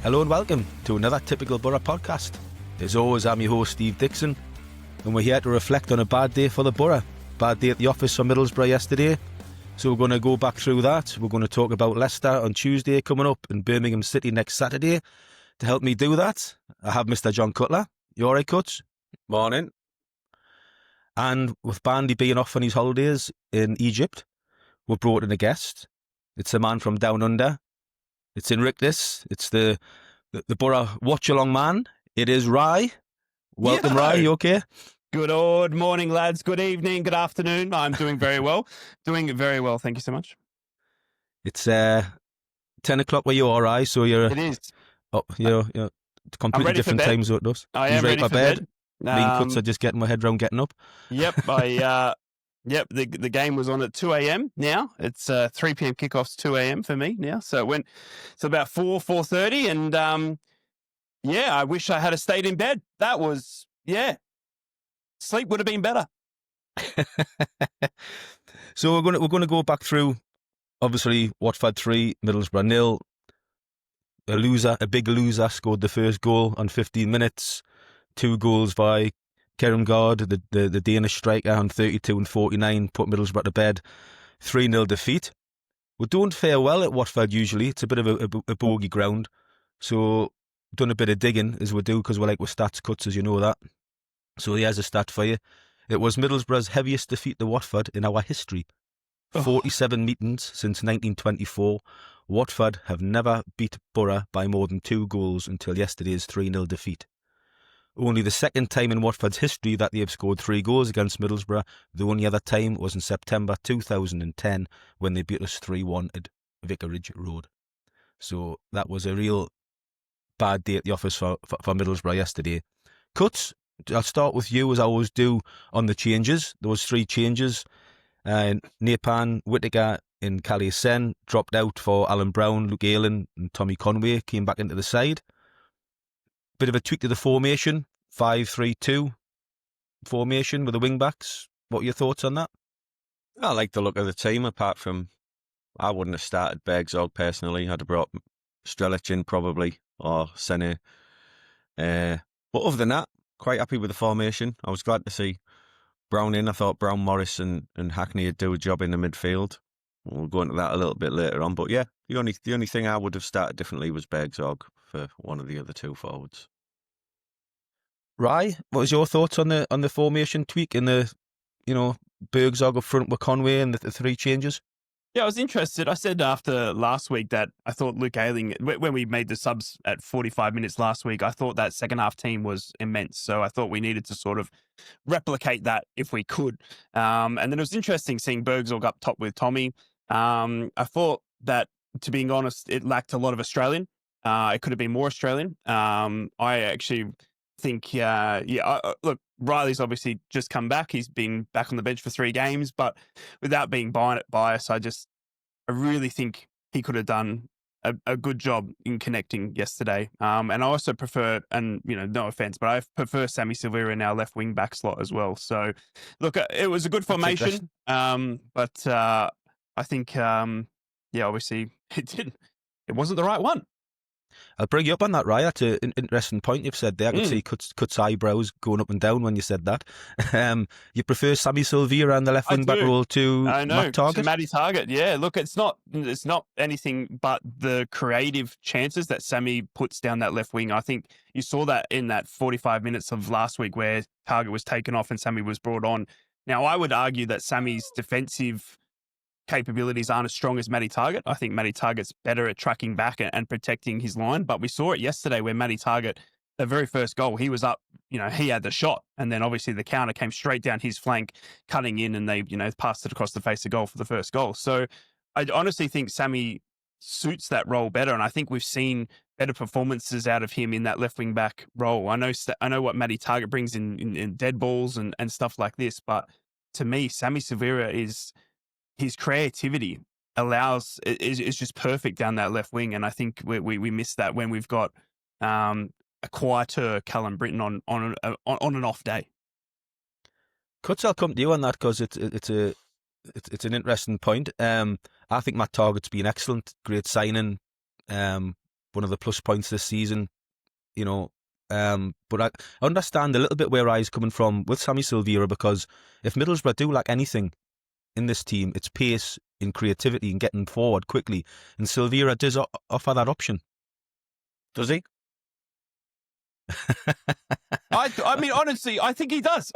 Hello and welcome to another Typical Boro podcast. As always, I'm your host, Steve Dixon, and we're here to reflect on a bad day for the Boro. Bad day at the office for Middlesbrough yesterday. So we're going to go back through that. We're going to talk about Leicester on Tuesday coming up and Birmingham City next Saturday. To help me do that, I have Mr. John Cutler. You all right, Cuts? Morning. And with Bandy being off on his holidays in Egypt, we've brought in a guest. It's a man from down under. It's Invictus. It's the Boro watch-along man. It is Rye. Welcome, Rye. You okay? Good old morning, lads. Good evening. Good afternoon. I'm doing very well. Doing very well. Thank you so much. It's 10 o'clock where you are, Rye. So you're. It is. Oh, you're completely different time zone to us. I am ready for bed. Me and Cuts are just getting my head round getting up. Yep. The game was on at 2 a.m. now. It's 3 p.m. kickoffs, 2 a.m. for me now. So it's about 4:30, and I wish I had stayed in bed. That was sleep would have been better. So we're going to go back through. Obviously, Watford 3, Middlesbrough 0. A big loser, scored the first goal on 15 minutes. 2 goals by Kerem Gard, the Danish striker, on 32 and 49, put Middlesbrough to bed. 3-0 defeat. We don't fare well at Watford usually. It's a bit of a bogey ground. So done a bit of digging, as we do, because we're stats, Cuts, as you know that. So here's a stat for you. It was Middlesbrough's heaviest defeat to Watford in our history. 47 meetings since 1924. Watford have never beat Boro by more than 2 goals until yesterday's 3-0 defeat. Only the second time in Watford's history that they have scored 3 goals against Middlesbrough. The only other time was in September 2010 when they beat us 3-1 at Vicarage Road. So that was a real bad day at the office for Middlesbrough yesterday. Cuts, I'll start with you, as I always do, on the changes. There was 3 changes. Nepan, Whittaker and Calais Sen dropped out for Alan Brown, Luke Ayling and Tommy Conway came back into the side. Bit of a tweak to the formation, 5-3-2 formation with the wing-backs. What are your thoughts on that? I like the look of the team, apart from I wouldn't have started Bergzog personally. I'd have brought Strelic in probably, or Sene. But other than that, quite happy with the formation. I was glad to see Brown in. I thought Brown, Morris and Hackney would do a job in the midfield. We'll go into that a little bit later on. But yeah, the only thing I would have started differently was Bergzog for one of the other 2 forwards. Rye, what was your thoughts on the formation tweak and the Bergzog up front with Conway and the 3 changes? Yeah, I was interested. I said after last week that I thought Luke Ayling, when we made the subs at 45 minutes last week, I thought that second half team was immense. So I thought we needed to sort of replicate that if we could. And then it was interesting seeing Bergzog up top with Tommy. I thought that, to being honest, it lacked a lot of Australian. It could have been more Australian. I actually think, look, Riley's obviously just come back. He's been back on the bench for 3 games, but without being biased, I really think he could have done a good job in connecting yesterday. And I also prefer, and no offense, but I prefer Sammy Silvera in our left wing back slot as well. So look, it was a good formation. But I think, obviously it wasn't the right one. I'll bring you up on that, Ryan. That's an interesting point you've said there. I could see Cuts' eyebrows going up and down when you said that. You prefer Sammy Silvera and the left wing back role to Matt Targett? To Matty Targett, yeah. Look, it's not anything but the creative chances that Sammy puts down that left wing. I think you saw that in that 45 minutes of last week where Targett was taken off and Sammy was brought on. Now, I would argue that Sammy's defensive capabilities aren't as strong as Matty Targett. I think Matty Targett's better at tracking back and protecting his line. But we saw it yesterday where Matty Targett, the very first goal, he was up, he had the shot. And then obviously the counter came straight down his flank, cutting in, and they, passed it across the face of goal for the first goal. So I honestly think Sammy suits that role better. And I think we've seen better performances out of him in that left wing back role. I know what Matty Targett brings in dead balls and stuff like this. But to me, Sammy Silvera his creativity is just perfect down that left wing, and I think we miss that when we've got a quieter Callum Britton on an off day. Cuts, I'll come to you on that because it's an interesting point. I think Matt Targett's been excellent, great signing. one of the plus points this season, you know. But I understand a little bit where I's coming from with Sammy Silvera, because if Middlesbrough do lack anything in this team, it's pace and creativity and getting forward quickly. And Silvera does offer that option. Does he? I mean, honestly, I think he does.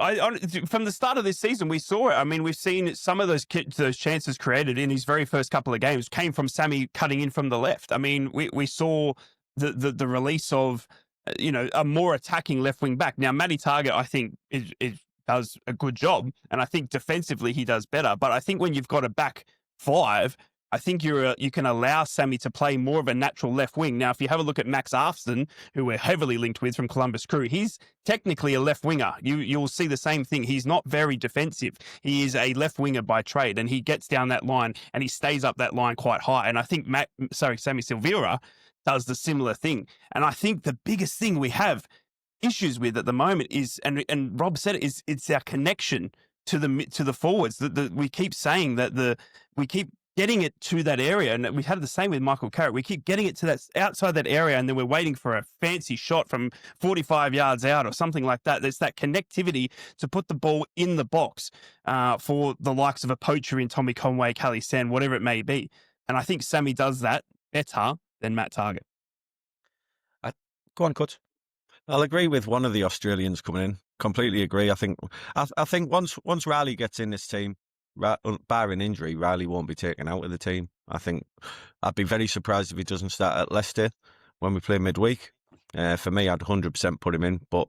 From the start of this season, we saw it. I mean, we've seen some of those chances created in his very first couple of games came from Sammy cutting in from the left. I mean, we saw the release of, a more attacking left wing back. Now, Matty Targett, I think, does a good job, and I think defensively he does better. But I think when you've got a back five, I think you can allow Sammy to play more of a natural left wing. Now, if you have a look at Max Arfston, who we're heavily linked with from Columbus Crew, he's technically a left winger. You'll see the same thing. He's not very defensive. He is a left winger by trade, and he gets down that line and he stays up that line quite high. And I think Sammy Silvera does the similar thing. And I think the biggest thing we have issues with at the moment is, and Rob said it, it's our connection to the forwards. We keep saying that we keep getting it to that area, and we had the same with Michael Carrick. We keep getting it to that outside that area, and then we're waiting for a fancy shot from 45 yards out or something like that. There's that connectivity to put the ball in the box for the likes of a poacher in Tommy Conway, Callie Sand, whatever it may be. And I think Sammy does that better than Matt Targett. Go on, Cut. I'll agree with one of the Australians coming in. Completely agree. I think once Riley gets in this team, barring injury, Riley won't be taken out of the team. I think I'd be very surprised if he doesn't start at Leicester when we play midweek. For me, I'd 100% put him in. But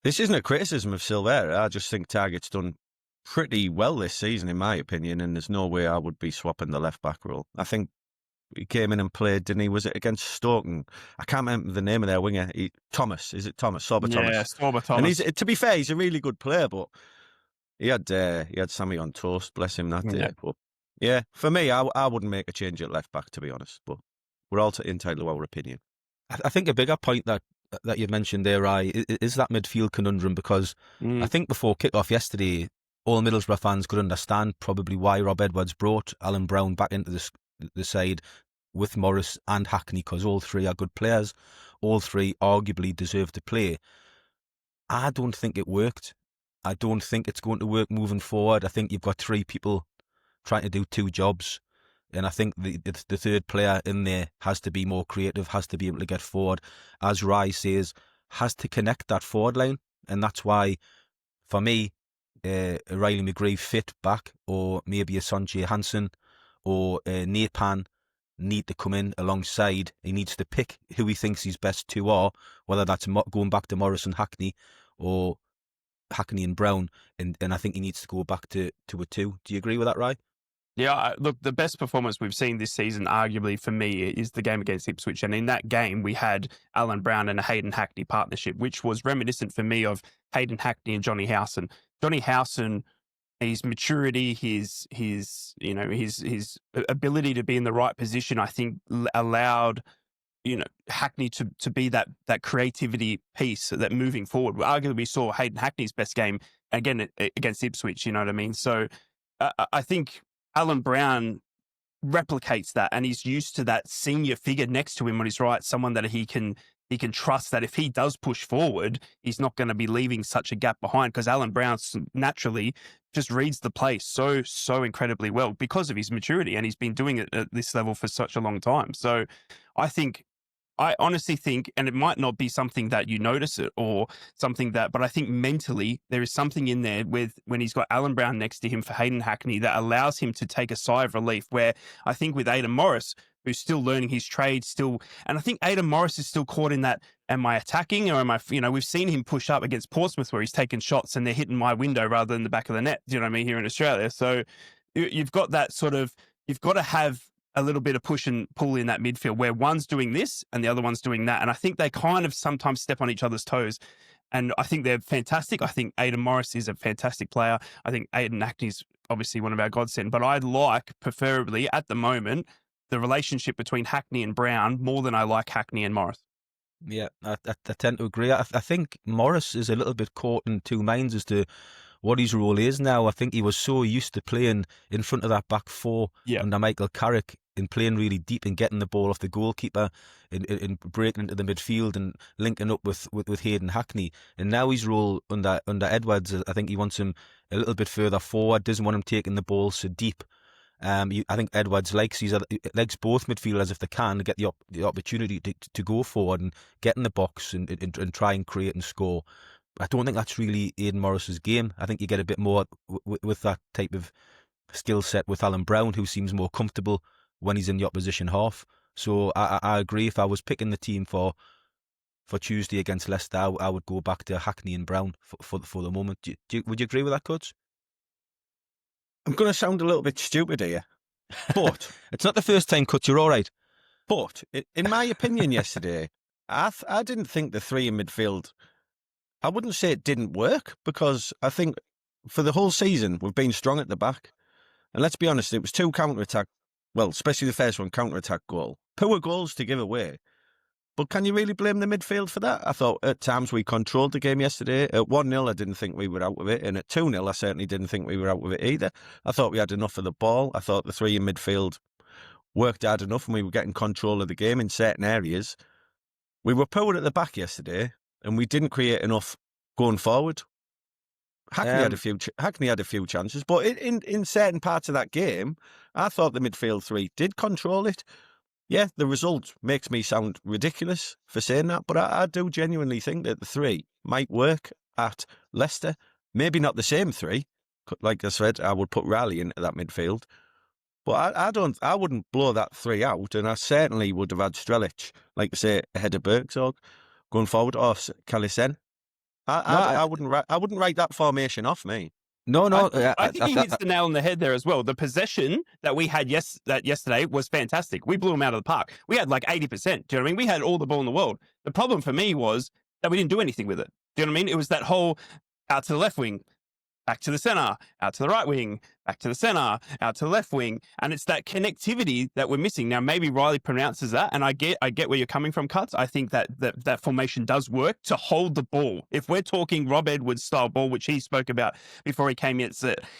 this isn't a criticism of Silvera. I just think Targett's done pretty well this season, in my opinion, and there's no way I would be swapping the left-back role. I think he came in and played, didn't he? Was it against Stoke? I can't remember the name of their winger. Thomas. Is it Thomas? Sorba Thomas. Yeah, Sorba Thomas. And to be fair, he's a really good player, but he had Sammy on toast, bless him, that day. But yeah, for me, I wouldn't make a change at left back, to be honest. But we're all entitled to our opinion. I think a bigger point that you mentioned there, Rai, is that midfield conundrum, because I think before kick-off yesterday, all Middlesbrough fans could understand probably why Rob Edwards brought Alan Brown back into the side with Morris and Hackney, because all three are good players. All three arguably deserve to play. I don't think it worked. I don't think it's going to work moving forward. I think you've got three people trying to do two jobs. And I think the third player in there has to be more creative, has to be able to get forward. As Rai says, has to connect that forward line. And that's why, for me, Riley McGree fit back, or maybe a Sanjay Hansen or Napan need to come in alongside. He needs to pick who he thinks his best two are, whether that's going back to Morris and Hackney or Hackney and Brown, and I think he needs to go back to a two. Do you agree with that, Rai? Yeah, look, the best performance we've seen this season, arguably for me, is the game against Ipswich. And in that game, we had Alan Brown and a Hayden Hackney partnership, which was reminiscent for me of Hayden Hackney and Johnny Howson. Johnny Howson, his maturity, his ability to be in the right position, I think allowed Hackney to be that creativity piece, that moving forward. Arguably, we saw Hayden Hackney's best game again against Ipswich. You know what I mean? So I think Alan Brown replicates that, and he's used to that senior figure next to him when he's right, someone that he can trust, that if he does push forward, he's not going to be leaving such a gap behind, because Alan Brown naturally just reads the play so incredibly well because of his maturity, and he's been doing it at this level for such a long time. So I honestly think, and it might not be something that you notice it or something that, but I think mentally there is something in there with when he's got Alan Brown next to him for Hayden Hackney that allows him to take a sigh of relief, where I think with Aidan Morris, who's still learning his trade and I think Aidan Morris is still caught in that, am I attacking or am I, we've seen him push up against Portsmouth where he's taken shots and they're hitting my window rather than the back of the net. Do you know what I mean? Here in Australia. So you've got that you've got to have a little bit of push and pull in that midfield where one's doing this and the other one's doing that. And I think they kind of sometimes step on each other's toes. And I think they're fantastic. I think Aidan Morris is a fantastic player. I think Aidan Hackney's obviously one of our godsend. But I like, preferably at the moment, the relationship between Hackney and Brown more than I like Hackney and Morris. Yeah, I tend to agree. I think Morris is a little bit caught in two minds as to what his role is now. I think he was so used to playing in front of that back four under Michael Carrick in playing really deep and getting the ball off the goalkeeper, in breaking into the midfield and linking up with Hayden Hackney. And now his role under Edwards, I think he wants him a little bit further forward, doesn't want him taking the ball so deep. I think Edwards likes both midfielders if they can to get the opportunity to go forward and get in the box and try and create and score. I don't think that's really Aidan Morris's game. I think you get a bit more with that type of skill set with Alan Brown, who seems more comfortable when he's in the opposition half. So I agree. If I was picking the team for Tuesday against Leicester, I would go back to Hackney and Brown for the moment. Would you agree with that, Cuts? I'm going to sound a little bit stupid here, but It's not the first time, Cuts. You're all right. But in my opinion yesterday, I didn't think the three in midfield, I wouldn't say it didn't work, because I think for the whole season we've been strong at the back. And let's be honest, it was 2 counter-attack, well, especially the first one, counter-attack goal. Poor goals to give away. But can you really blame the midfield for that? I thought at times we controlled the game yesterday. At 1-0, I didn't think we were out of it. And at 2-0, I certainly didn't think we were out of it either. I thought we had enough of the ball. I thought the three in midfield worked hard enough and we were getting control of the game in certain areas. We were poor at the back yesterday and we didn't create enough going forward. Hackney had a few chances, but in certain parts of that game, I thought the midfield three did control it. Yeah, the result makes me sound ridiculous for saying that, but I do genuinely think that the three might work at Leicester. Maybe not the same three. Like I said, I would put Riley into that midfield. But I wouldn't blow that three out, and I certainly would have had Strelic, like I say, ahead of Bergzorg going forward, or Kalisen. I wouldn't write that formation off, me. No. I think he hits the nail on the head there as well. The possession that we had yesterday was fantastic. We blew him out of the park. We had like 80%. Do you know what I mean? We had all the ball in the world. The problem for me was that we didn't do anything with it. Do you know what I mean? It was that whole out to the left wing, back to the centre, out to the right wing, back to the centre, out to the left wing. And it's that connectivity that we're missing. Now, maybe Riley pronounces that, and I get where you're coming from, Cuts. I think that formation does work to hold the ball. If we're talking Rob Edwards style ball, which he spoke about before he came in,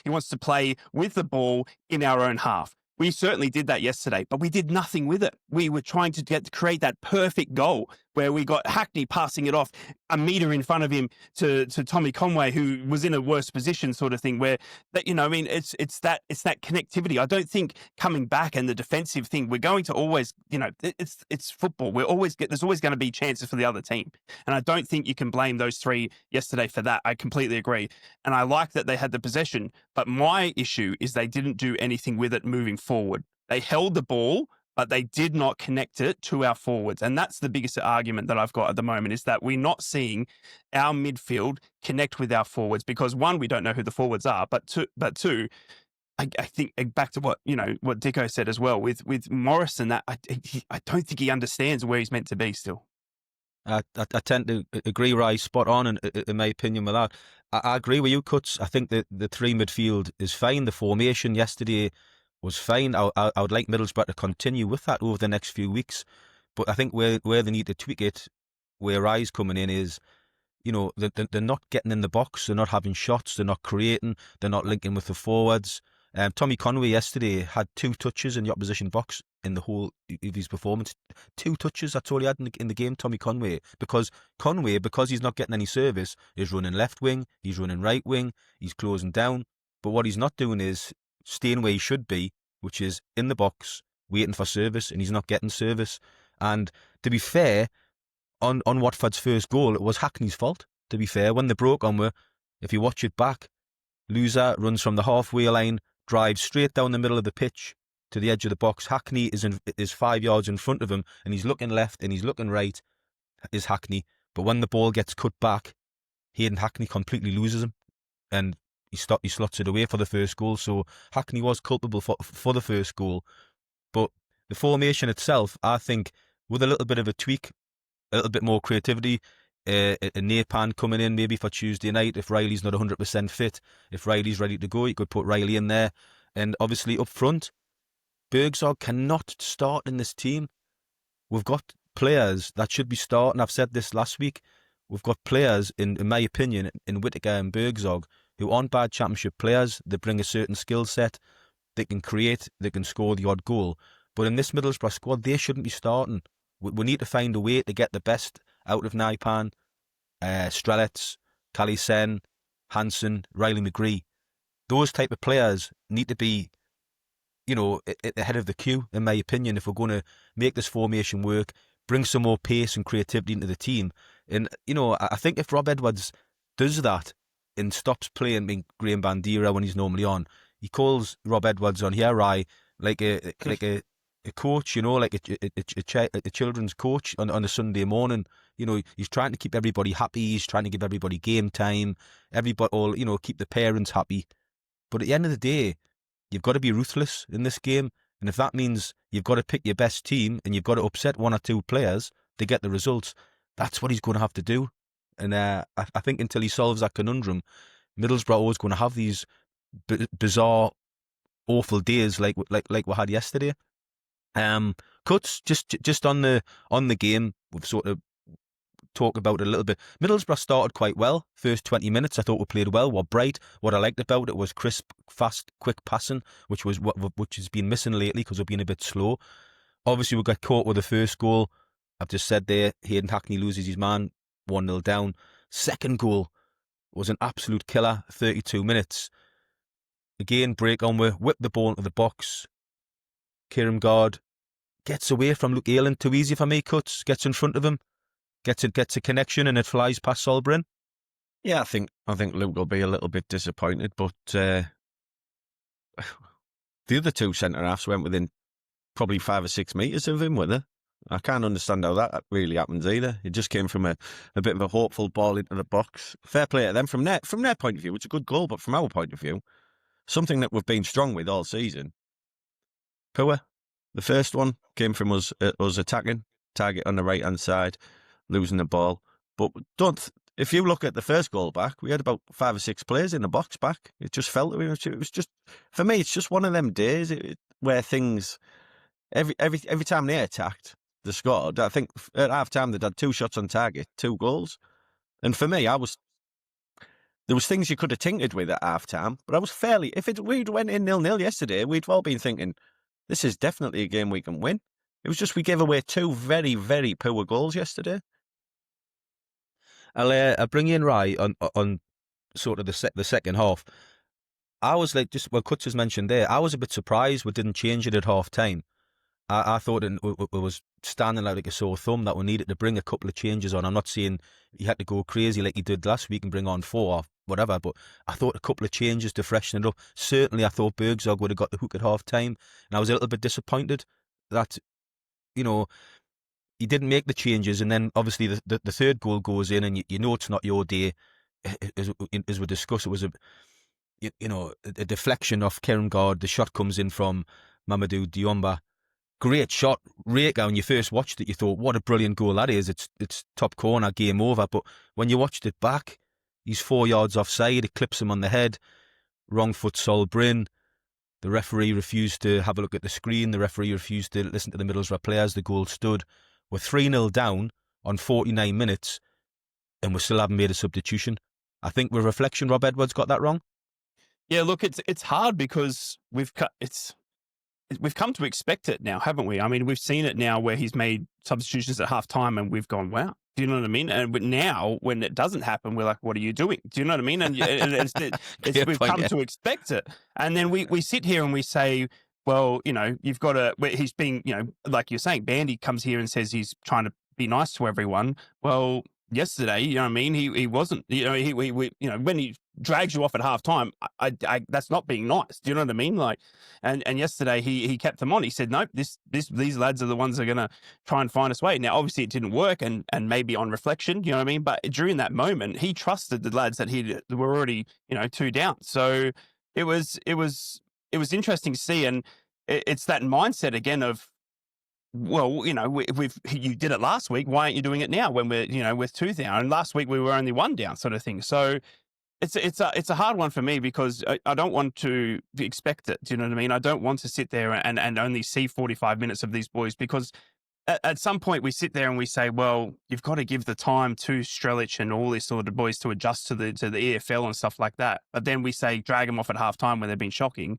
he wants to play with the ball in our own half. We certainly did that yesterday, but we did nothing with it. We were trying to create that perfect goal where we got Hackney passing it off a metre in front of him to Tommy Conway, who was in a worse position, sort of thing. Where that, you know, I mean, it's that connectivity. I don't think coming back and the defensive thing. We're going to always, you know, it's football. There's always going to be chances for the other team, and I don't think you can blame those three yesterday for that. I completely agree, and I like that they had the possession. But my issue is they didn't do anything with it moving forward. They held the ball, but they did not connect it to our forwards. And that's the biggest argument that I've got at the moment, is that we're not seeing our midfield connect with our forwards because, one, we don't know who the forwards are, but two, I think back to what Dicko said as well with Morris and that, I don't think he understands where he's meant to be still. I tend to agree, Rai, spot on in my opinion with that. I agree with you, Cuts. I think that the three midfield is fine. The formation yesterday was fine. I would like Middlesbrough to continue with that over the next few weeks. But I think where they need to tweak it, where Rai's coming in is, you know, they're not getting in the box, they're not having shots, they're not creating, they're not linking with the forwards. Tommy Conway yesterday had 2 touches in the opposition box in the whole of his performance. 2 touches, that's all he had in the game, Tommy Conway. Because he's not getting any service, is running left wing, he's running right wing, he's closing down. But what he's not doing is staying where he should be, which is in the box, waiting for service, and he's not getting service. And to be fair, on Watford's first goal, it was Hackney's fault, to be fair. When they broke on, if you watch it back, Loser runs from the halfway line, drives straight down the middle of the pitch to the edge of the box. Hackney is 5 yards in front of him, and he's looking left and he's looking right, is Hackney. But when the ball gets cut back, Hayden Hackney completely loses him, and he slots it away for the first goal. So Hackney was culpable for the first goal. But the formation itself, I think, with a little bit of a tweak, a little bit more creativity, a Napan coming in maybe for Tuesday night if Riley's not 100% fit. If Riley's ready to go, you could put Riley in there. And obviously up front, Bergzorg cannot start in this team. We've got players that should be starting. I've said this last week. We've got players, in my opinion, in Whittaker and Bergzorg, who aren't bad championship players. They bring a certain skill set. They can create, they can score the odd goal. But in this Middlesbrough squad, they shouldn't be starting. We need to find a way to get the best out of Naipan, Strelets, Kalisen, Hansen, Riley McGree. Those type of players need to be, at the head of the queue, in my opinion, if we're going to make this formation work, bring some more pace and creativity into the team. And, I think if Rob Edwards does that and stops playing Graham Bandera when he's normally on, he calls Rob Edwards on here, like a coach, like a children's coach on a Sunday morning. He's trying to keep everybody happy. He's trying to give everybody game time. Keep the parents happy. But at the end of the day, you've got to be ruthless in this game. And if that means you've got to pick your best team and you've got to upset one or two players to get the results, that's what he's going to have to do. And I think until he solves that conundrum, Middlesbrough are always going to have these bizarre, awful days like we had yesterday. Cuts just on the game. We've sort of talked about it a little bit. Middlesbrough started quite well. First 20 minutes, I thought we played well. We're bright. What I liked about it was crisp, fast, quick passing, which has been missing lately because we've been a bit slow. Obviously, we got caught with the first goal. I've just said there, Hayden Hackney loses his man, 1-0 down. Second goal was an absolute killer. 32 minutes. Again, break on, we whip the ball into the box. Kieran Gard gets away from Luke Ayling. Too easy for me. Cuts, gets in front of him. Gets a connection and it flies past Solbrin. Yeah, I think Luke will be a little bit disappointed, but the other two centre-halves went within probably 5 or 6 metres of him, weren't they? I can't understand how that really happens either. It just came from a bit of a hopeful ball into the box. Fair play to them. From their point of view, it's a good goal, but from our point of view, something that we've been strong with all season. Poor. The first one came from us attacking, target on the right-hand side, losing the ball. But if you look at the first goal back, we had about 5 or 6 players in the box back. It just felt it was just, for me, it's just one of them days where things, every time they attacked, they scored. I think at half time they'd had 2 shots on target, 2 goals. And for me, there was things you could have tinkered with at half time, but I was fairly, we'd went in 0-0 yesterday, we'd all been thinking, this is definitely a game we can win. It was just we gave away 2 very, very poor goals yesterday. I'll bring you in, Rai, on sort of the second half. I was like, Cuts has mentioned there, I was a bit surprised we didn't change it at half time. I thought it was standing like a sore thumb that we needed to bring a couple of changes on. I'm not saying he had to go crazy like he did last week and bring on 4 or whatever, but I thought a couple of changes to freshen it up. Certainly, I thought Bergzog would have got the hook at half time, and I was a little bit disappointed that, he didn't make the changes, and then obviously the third goal goes in, and you know it's not your day. As we discussed, it was a deflection off Kieran Gard. The shot comes in from Mamadou Diomba. Great shot, Reka. When you first watched it, you thought, what a brilliant goal that is. It's top corner, game over. But when you watched it back, he's 4 yards offside. It clips him on the head. Wrong foot, Solbrin. The referee refused to have a look at the screen. The referee refused to listen to the Middlesbrough players. The goal stood. We're 3-0 down on 49 minutes, and we still haven't made a substitution. I think with reflection, Rob Edwards got that wrong. Yeah, look, it's hard because we've come to expect it now, haven't we? I mean, we've seen it now where he's made substitutions at half time and we've gone, wow. Do you know what I mean? And but now, when it doesn't happen, we're like, what are you doing? Do you know what I mean? And we've come to expect it. And then we sit here and we say, well, you've got to, he's being, like you're saying, Bandy comes here and says he's trying to be nice to everyone. Well, yesterday, you know what I mean? He wasn't, when he drags you off at half time, I that's not being nice. Do you know what I mean? Like, and yesterday he kept them on. He said, nope, these lads are the ones that are going to try and find us way. Now, obviously it didn't work and maybe on reflection, you know what I mean? But during that moment, he trusted the lads that were already, 2 down. So it was interesting to see. And it's that mindset again of, well, you did it last week. Why aren't you doing it now when we're 2 down? And last week we were only 1 down, sort of thing. So it's a hard one for me because I don't want to expect it. Do you know what I mean? I don't want to sit there and only see 45 minutes of these boys because at some point we sit there and we say, well, you've got to give the time to Strelic and all these sort of boys to adjust to the EFL and stuff like that. But then we say drag them off at half time when they've been shocking.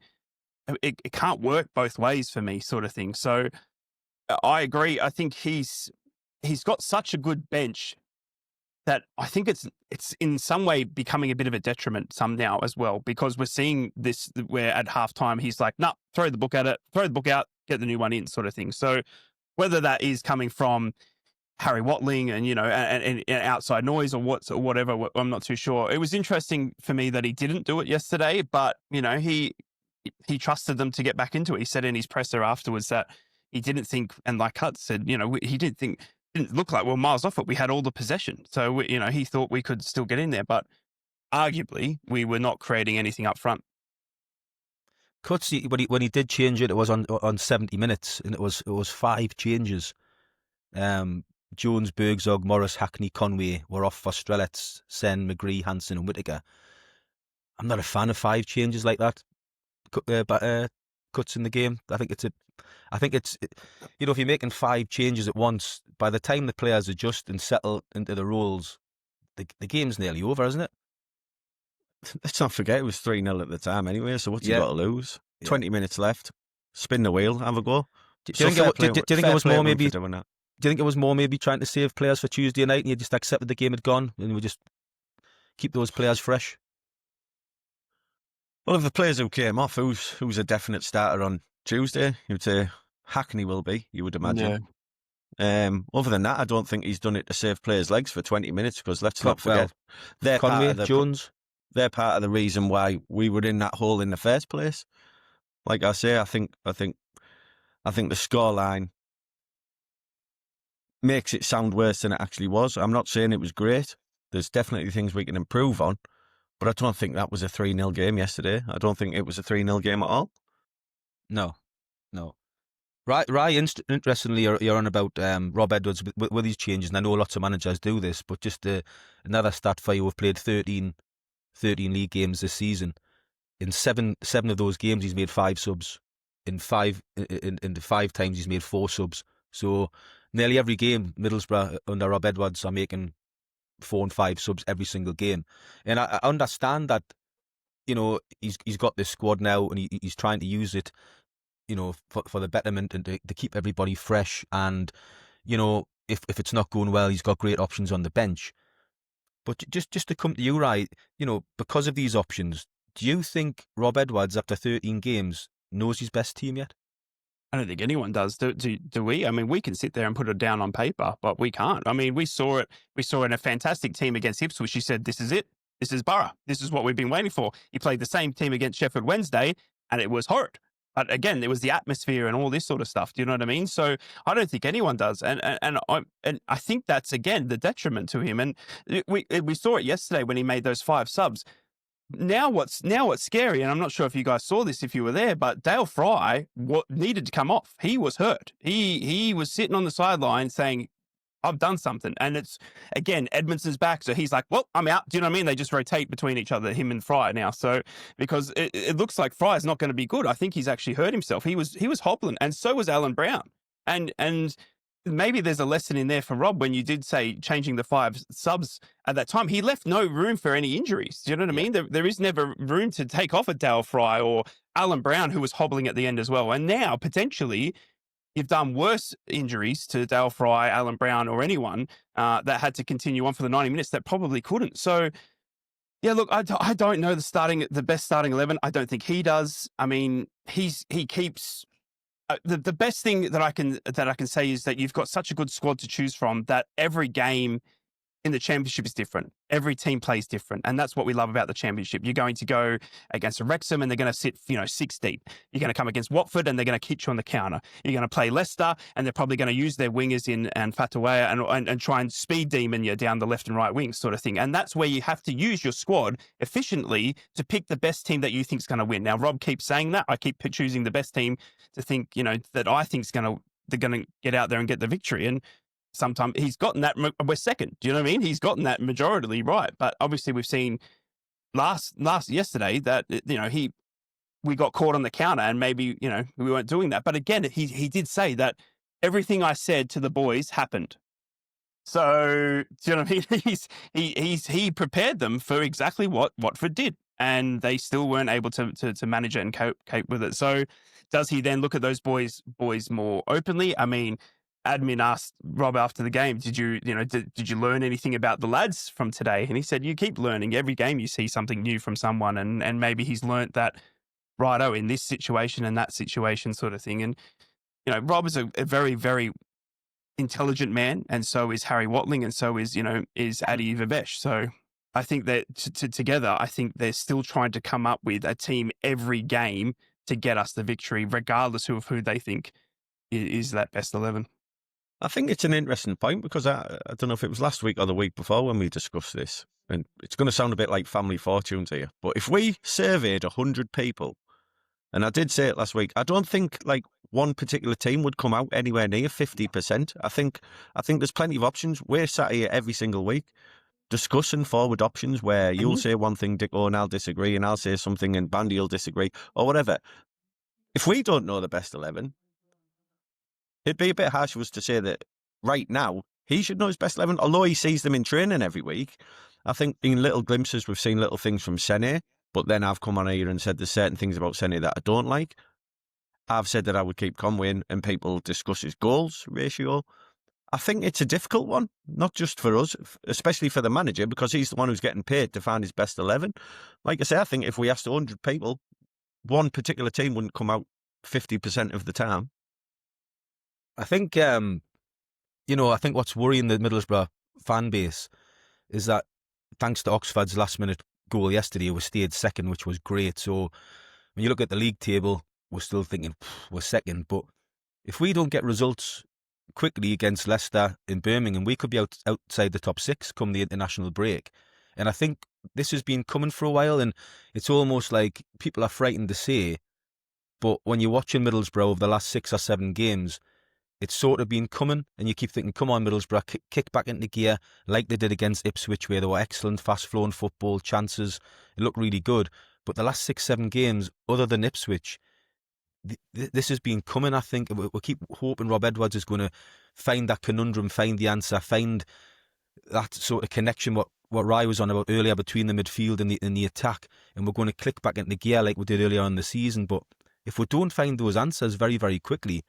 it can't work both ways for me, sort of thing. So I agree. I think he's got such a good bench that I think it's in some way becoming a bit of a detriment some now as well, because we're seeing this where at halftime he's like, nah, throw the book at it, throw the book out, get the new one in, sort of thing. So whether that is coming from Harry Watling and, and outside noise or whatever, I'm not too sure. It was interesting for me that he didn't do it yesterday, but, he trusted them to get back into it. He said in his presser afterwards that he didn't think, and like Hut said, he didn't look like we were miles off it. We had all the possession. So, he thought we could still get in there, but arguably we were not creating anything up front. Cutsy, when he did change it, it was on 70 minutes, and it was 5 changes. Jones, Bergzog, Morris, Hackney, Conway were off for Strelets, Sen, McGree, Hansen and Whittaker. I'm not a fan of 5 changes like that, cuts in the game. I think it's if you're making 5 changes at once, by the time the players adjust and settle into the roles, the game's nearly over, isn't it? Let's not forget it was 3-0 at the time anyway, so what's he got to lose? 20 minutes left. Spin the wheel, have a go. Do you think it was more maybe doing that? Do you think it was more maybe trying to save players for Tuesday night and you just accepted the game had gone and we just keep those players fresh? Well, of the players who came off, who's a definite starter on Tuesday? You'd say Hackney will be, you would imagine. Yeah. Other than that, I don't think he's done it to save players' legs for 20 minutes because let's not forget, Conway, Jones. They're part of the reason why we were in that hole in the first place. Like I say, I think the scoreline makes it sound worse than it actually was. I'm not saying it was great. There's definitely things we can improve on, but I don't think that was a 3-0 game yesterday. I don't think it was a 3-0 game at all. No. Right. Interestingly, you're on about Rob Edwards with these changes, and I know lots of managers do this, but just another stat for you, we've played 13 league games this season. In seven of those games, he's made 5 subs. In the 5 times, he's made 4 subs. So nearly every game, Middlesbrough under Rob Edwards are making 4 and 5 subs every single game. And I understand that, he's got this squad now and he's trying to use it, for the betterment and to keep everybody fresh. And, if it's not going well, he's got great options on the bench. But just to come to you, right, because of these options, do you think Rob Edwards, after 13 games, knows his best team yet? I don't think anyone does. Do we? I mean, we can sit there and put it down on paper, but we can't. I mean, we saw it. We saw in a fantastic team against Ipswich. He said, this is it. This is Boro. This is what we've been waiting for. He played the same team against Sheffield Wednesday, and it was horrid. But again, there was the atmosphere and all this sort of stuff. Do you know what I mean? So I don't think anyone does. And I think that's, again, the detriment to him. And we saw it yesterday when he made those 5 subs. Now what's scary, and I'm not sure if you guys saw this if you were there, but Dale Fry needed to come off. He was hurt. He was sitting on the sideline saying, I've done something. And it's, again, Edmondson's back. So he's like, well, I'm out. Do you know what I mean? They just rotate between each other, him and Fry now. So because it looks like Fry's not going to be good. I think he's actually hurt himself. He was hobbling, and so was Alan Brown. And maybe there's a lesson in there for Rob when you did say changing the 5 subs at that time. He left no room for any injuries. Do you know what I mean? There is never room to take off a Dale Fry or Alan Brown, who was hobbling at the end as well. And now, potentially, you've done worse injuries to Dale Fry, Alan Brown, or anyone that had to continue on for the 90 minutes that probably couldn't. So, yeah, look, I don't know the best starting 11. I don't think he does. I mean, he keeps... The best thing that I can say is that you've got such a good squad to choose from that every game in the championship is different. Every team plays different. And that's what we love about the championship. You're going to go against a Wrexham and they're going to sit, 6 deep. You're going to come against Watford and they're going to hit you on the counter. You're going to play Leicester and they're probably going to use their wingers in and Fatawaya and try and speed demon you down the left and right wing sort of thing. And that's where you have to use your squad efficiently to pick the best team that you think is going to win. Now, Rob keeps saying that. I keep choosing the best team to think, that I think they're going to get out there and get the victory. And sometimes he's gotten that. We're second. Do you know what I mean? He's gotten that majority right. But obviously we've seen yesterday that, we got caught on the counter and maybe, we weren't doing that. But again, he did say that everything I said to the boys happened. So, do you know what I mean? He prepared them for exactly what Watford did. and they still weren't able to manage it and cope with it. So does he then look at those boys more openly? I mean, admin asked Rob after the game, did you learn anything about the lads from today? And he said, you keep learning. Every game you see something new from someone, and maybe he's learnt that, righto, in this situation and that situation sort of thing. And, Rob is a very, very intelligent man, and so is Harry Watling, and so is Adi Vivesh. So I think that together, I think they're still trying to come up with a team every game to get us the victory, regardless of who they think is that best 11. I think it's an interesting point because I don't know if it was last week or the week before when we discussed this, and it's going to sound a bit like family fortunes here, but if we surveyed 100 people, and I did say it last week, I don't think like one particular team would come out anywhere near 50%. I think there's plenty of options. We're sat here every single week discussing forward options where you'll say one thing, Dicko, and I'll disagree, and I'll say something and Bandy will disagree, or whatever. If we don't know the best 11, it'd be a bit harsh for us to say that right now he should know his best 11, although he sees them in training every week. I think in little glimpses we've seen little things from Sene, but then I've come on here and said there's certain things about Sene that I don't like. I've said that I would keep Conway in, and people discuss his goals ratio. I think it's a difficult one, not just for us, especially for the manager, because he's the one who's getting paid to find his best 11. Like I say, I think if we asked 100 people, one particular team wouldn't come out 50% of the time. I think, I think what's worrying the Middlesbrough fan base is that thanks to Oxford's last-minute goal yesterday, we stayed second, which was great. So when you look at the league table, we're still thinking we're second. But if we don't get results quickly against Leicester in Birmingham, we could be outside the top 6 come the international break. And I think this has been coming for a while, and it's almost like people are frightened to say, but when you're watching Middlesbrough over the last 6 or 7 games, it's sort of been coming, and you keep thinking, come on, Middlesbrough, kick back into gear like they did against Ipswich, where they were excellent, fast-flowing football, chances, it looked really good. But the last 6-7 games, other than Ipswich, this has been coming, I think. We keep hoping Rob Edwards is going to find that conundrum, find the answer, find that sort of connection, what Rye was on about earlier between the midfield and the attack, and we're going to click back into gear like we did earlier in the season. But if we don't find those answers very, very quickly,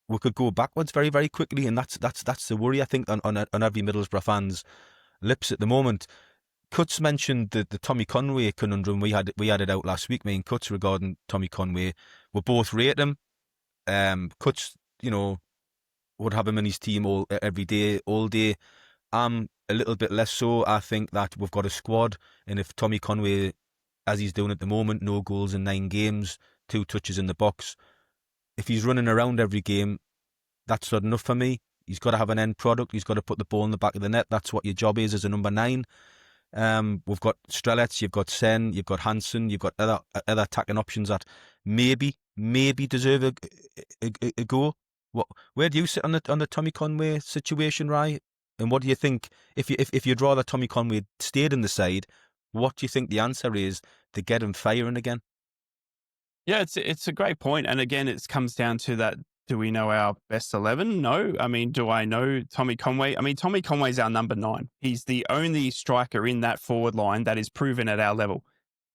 we could go backwards very, very quickly, and that's the worry, I think, on every Middlesbrough fan's lips at the moment. Cuts mentioned the Tommy Conway conundrum. We had it out last week, me and Cuts, regarding Tommy Conway. We both rate him. Cuts, would have him in his team every day, all day. I'm a little bit less so. I think that we've got a squad, and if Tommy Conway, as he's doing at the moment, no goals in 9 games, 2 touches in the box, if he's running around every game, that's not enough for me. He's got to have an end product. He's got to put the ball in the back of the net. That's what your job is as a number 9. We've got Strelets, you've got Sen, you've got Hansen, you've got other attacking options that maybe deserve a go. Where do you sit on the Tommy Conway situation, Rye? And what do you think, if you'd rather Tommy Conway stayed in the side, what do you think the answer is to get him firing again? Yeah, it's a great point. And again, it comes down to that, do we know our best 11? No. I mean, do I know Tommy Conway? I mean, Tommy Conway's our number 9. He's the only striker in that forward line that is proven at our level.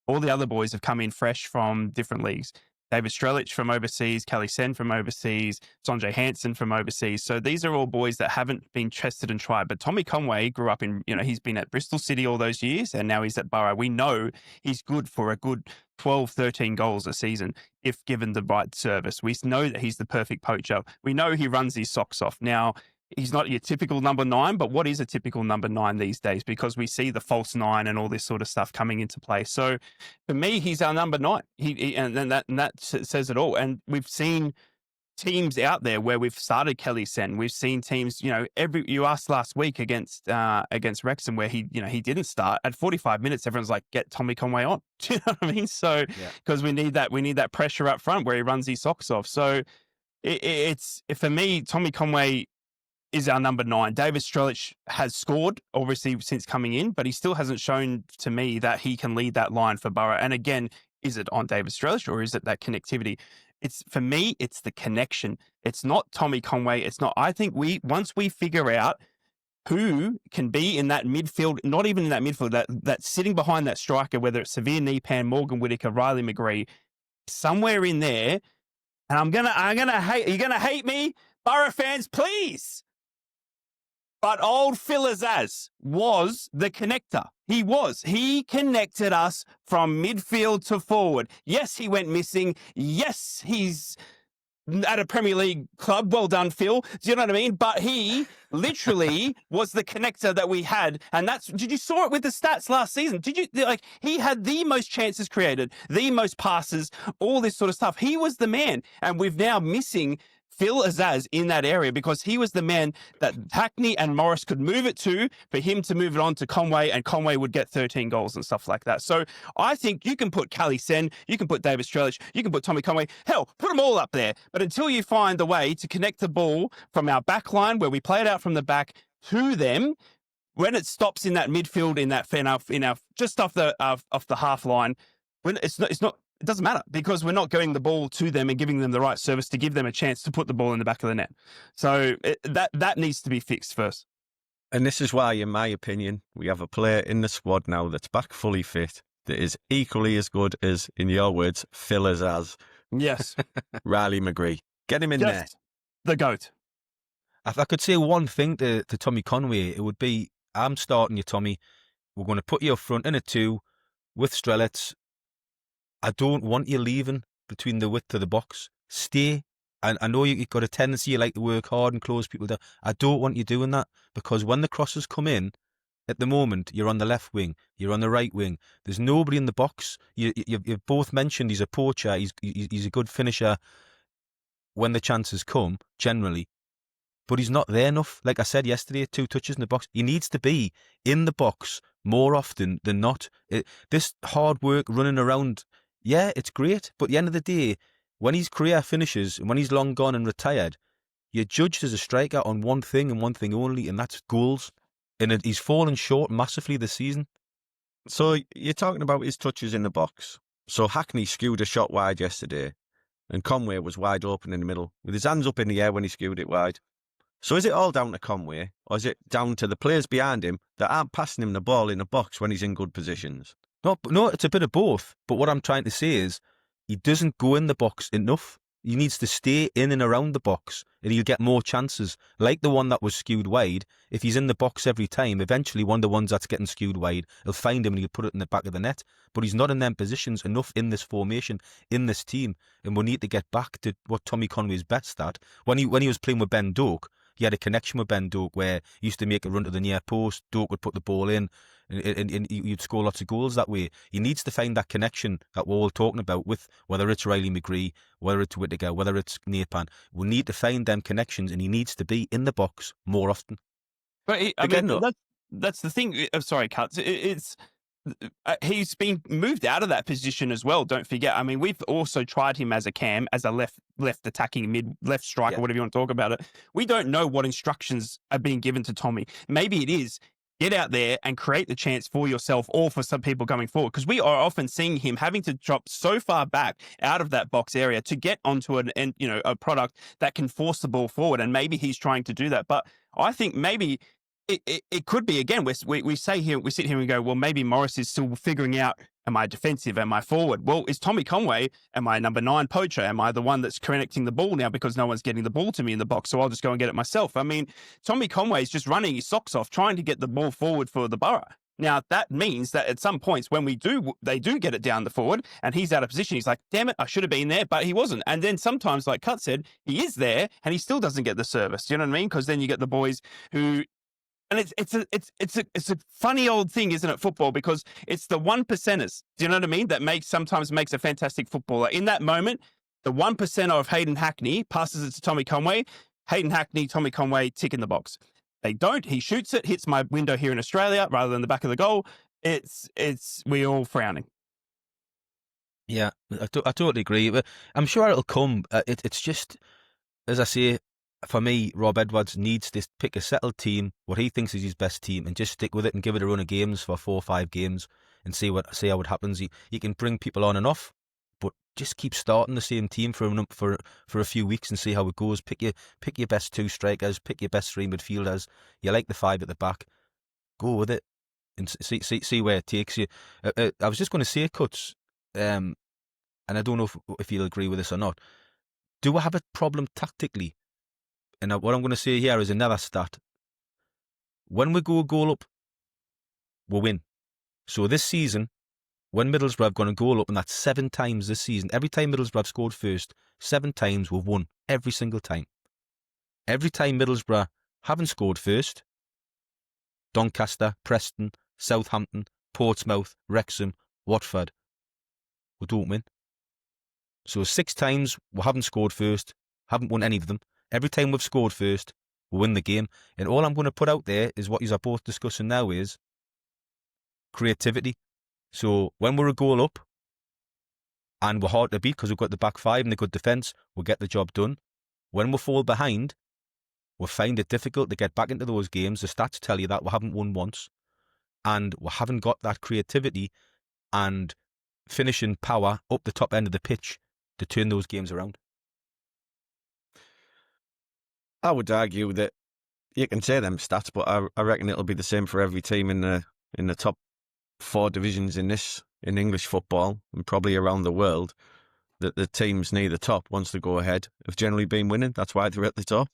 All the other boys have come in fresh from different leagues. David Strelic from overseas, Kelly Sen from overseas, Sanjay Hansen from overseas. So these are all boys that haven't been tested and tried. But Tommy Conway grew up in, he's been at Bristol City all those years, and now he's at Boro. We know he's good for a good 12, 13 goals a season if given the right service. We know that he's the perfect poacher. We know he runs his socks off. Now, he's not your typical number 9, but what is a typical number 9 these days? Because we see the false 9 and all this sort of stuff coming into play. So for me, he's our number 9. And that says it all. And we've seen teams out there where we've started Kelly Sen. We've seen teams, you asked last week against Wrexham where he didn't start. At 45 minutes, everyone's like, get Tommy Conway on. Do you know what I mean? So because we need that pressure up front where he runs his socks off. So it's for me, Tommy Conway is our number 9. David Strelic has scored, obviously, since coming in, but he still hasn't shown to me that he can lead that line for Boro. And again, is it on David Strelic or is it that connectivity? For me, it's the connection. It's not Tommy Conway. It's not. I think once we figure out who can be in that midfield, not even in that midfield, that sitting behind that striker, whether it's Severe Nepan, Morgan Whittaker, Riley McGree, somewhere in there. And I'm gonna hate, you're gonna hate me, Boro fans, please. But old Phil Azaz was the connector. He connected us from midfield to forward. Yes, he went missing. Yes, he's at a Premier League club. Well done, Phil. Do you know what I mean? But he literally was the connector that we had. And did you saw it with the stats last season? He had the most chances created, the most passes, all this sort of stuff. He was the man. And we've now missing Phil Azaz in that area because he was the man that Hackney and Morris could move it to for him to move it on to Conway, and Conway would get 13 goals and stuff like that. So I think you can put Callie Sen, you can put David Strelich, you can put Tommy Conway, hell, put them all up there. But until you find a way to connect the ball from our back line where we play it out from the back to them, when it stops in that midfield, in our just off the half line, when it's not. It doesn't matter because we're not getting the ball to them and giving them the right service to give them a chance to put the ball in the back of the net. So that needs to be fixed first. And this is why, in my opinion, we have a player in the squad now that's back fully fit that is equally as good as, in your words, Phil Azaz. Yes. Riley McGree. Get him in there. The GOAT. If I could say one thing to Tommy Conway, it would be, I'm starting you, Tommy. We're going to put you up front in a 2 with Strelitz. I don't want you leaving between the width of the box. Stay. And I know you've got a tendency, you like to work hard and close people down. I don't want you doing that because when the crosses come in, at the moment, you're on the left wing, you're on the right wing. There's nobody in the box. You've both mentioned he's a poacher. He's a good finisher when the chances come, generally. But he's not there enough. Like I said yesterday, 2 touches in the box. He needs to be in the box more often than not. This hard work running around, yeah, it's great. But at the end of the day, when his career finishes and when he's long gone and retired, you're judged as a striker on one thing and one thing only, and that's goals. And he's fallen short massively this season. So you're talking about his touches in the box. So Hackney skewed a shot wide yesterday, and Conway was wide open in the middle, with his hands up in the air when he skewed it wide. So is it all down to Conway, or is it down to the players behind him that aren't passing him the ball in the box when he's in good positions? No, it's a bit of both. But what I'm trying to say is he doesn't go in the box enough. He needs to stay in and around the box, and he'll get more chances. Like the one that was skewed wide, if he's in the box every time, eventually one of the ones that's getting skewed wide, he'll find him and he'll put it in the back of the net. But he's not in them positions enough in this formation, in this team. And we need to get back to what Tommy Conway's best at. When he was playing with Ben Doak, he had a connection with Ben Doak where he used to make a run to the near post. Doak would put the ball in, and you'd score lots of goals that way. He needs to find that connection that we're all talking about with, whether it's Riley McGree, whether it's Whittaker, whether it's Nepan. We need to find them connections, and he needs to be in the box more often. But that's the thing. Sorry, Cuts. He's been moved out of that position as well. Don't forget. I mean, we've also tried him as a cam, as a left attacking left striker, whatever you want to talk about it. We don't know what instructions are being given to Tommy. Maybe it is get out there and create the chance for yourself or for some people coming forward, because we are often seeing him having to drop so far back out of that box area to get onto a product that can force the ball forward. And maybe he's trying to do that, but I think maybe. It could be, again, we sit here and go, well, maybe Morris is still figuring out, am I defensive? Am I forward? Well, is Tommy Conway, am I number 9 poacher? Am I the one that's connecting the ball now because no one's getting the ball to me in the box, so I'll just go and get it myself? I mean, Tommy Conway is just running his socks off, trying to get the ball forward for the Boro. Now, that means that at some points when they do get it down the forward and he's out of position, he's like, damn it, I should have been there, but he wasn't. And then sometimes, like Cut said, he is there and he still doesn't get the service. Do you know what I mean? Because then you get the boys who... And it's a funny old thing, isn't it, football? Because it's the 1%ers, do you know what I mean, that sometimes makes a fantastic footballer. In that moment, the 1% of Hayden Hackney passes it to Tommy Conway. Hayden Hackney, Tommy Conway, tick in the box. They don't. He shoots it, hits my window here in Australia rather than the back of the goal. We're all frowning. Yeah, I totally agree. But I'm sure it'll come. It's just, as I say, for me, Rob Edwards needs to pick a settled team, what he thinks is his best team, and just stick with it and give it a run of games for 4 or 5 games and see how it happens. He can bring people on and off, but just keep starting the same team for a few weeks and see how it goes. Pick your best 2 strikers, pick your best 3 midfielders. You like the 5 at the back, go with it and see where it takes you. I was just going to say, Cuts, and I don't know if you'll agree with this or not. Do I have a problem tactically? And what I'm going to say here is another stat. When we go a goal up, we win. So this season, when Middlesbrough have gone a goal up, and that's 7 times this season, every time Middlesbrough have scored first, 7 times we've won. Every single time. Every time Middlesbrough haven't scored first, Doncaster, Preston, Southampton, Portsmouth, Wrexham, Watford, we don't win. So 6 times we haven't scored first, haven't won any of them. Every time we've scored first, we win the game. And all I'm going to put out there is what you are both discussing now is creativity. So when we're a goal up and we're hard to beat because we've got the back 5 and the good defence, we'll get the job done. When we fall behind, we find it difficult to get back into those games. The stats tell you that we haven't won once. And we haven't got that creativity and finishing power up the top end of the pitch to turn those games around. I would argue that you can say them stats, but I reckon it'll be the same for every team in the top 4 divisions in English football and probably around the world. That the teams near the top, once they go ahead, have generally been winning. That's why they're at the top.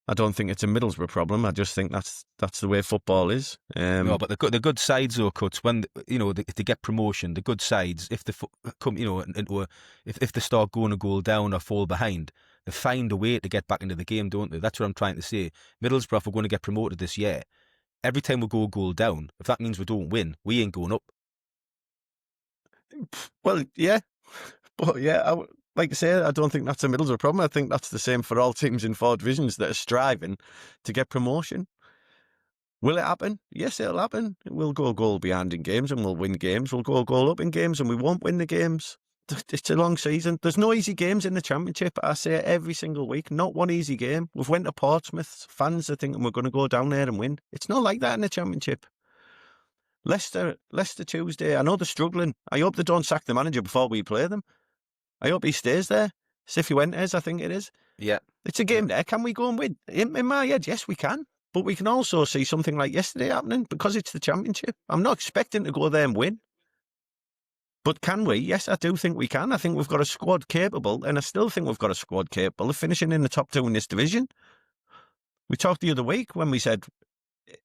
I don't think it's a Middlesbrough problem. I just think that's the way football is. No, but the good sides though, Cuts, when they get promotion, the good sides, if they come, if they start going a goal down or fall behind, they find a way to get back into the game, don't they? That's what I'm trying to say. Middlesbrough, if we're going to get promoted this year, every time we go a goal down, if that means we don't win, we ain't going up. Well, yeah, but yeah, like I say, I don't think that's a Middlesbrough problem. I think that's the same for all teams in 4 divisions that are striving to get promotion. Will it happen? Yes, it'll happen. We'll go a goal behind in games and we'll win games. We'll go a goal up in games and we won't win the games. It's a long season. There's no easy games in the Championship. I say it every single week. Not one easy game. We've went to Portsmouth. Fans are thinking we're going to go down there and win. It's not like that in the Championship. Leicester Tuesday. I know they're struggling. I hope they don't sack the manager before we play them. I hope he stays there. Cifuentes, I think it is. Yeah. It's a game there. Can we go and win? In my head, yes, we can. But we can also see something like yesterday happening because it's the Championship. I'm not expecting to go there and win. But can we? Yes, I do think we can. I think we've got a squad capable, and I still think we've got a squad capable of finishing in the top 2 in this division. We talked the other week when we said,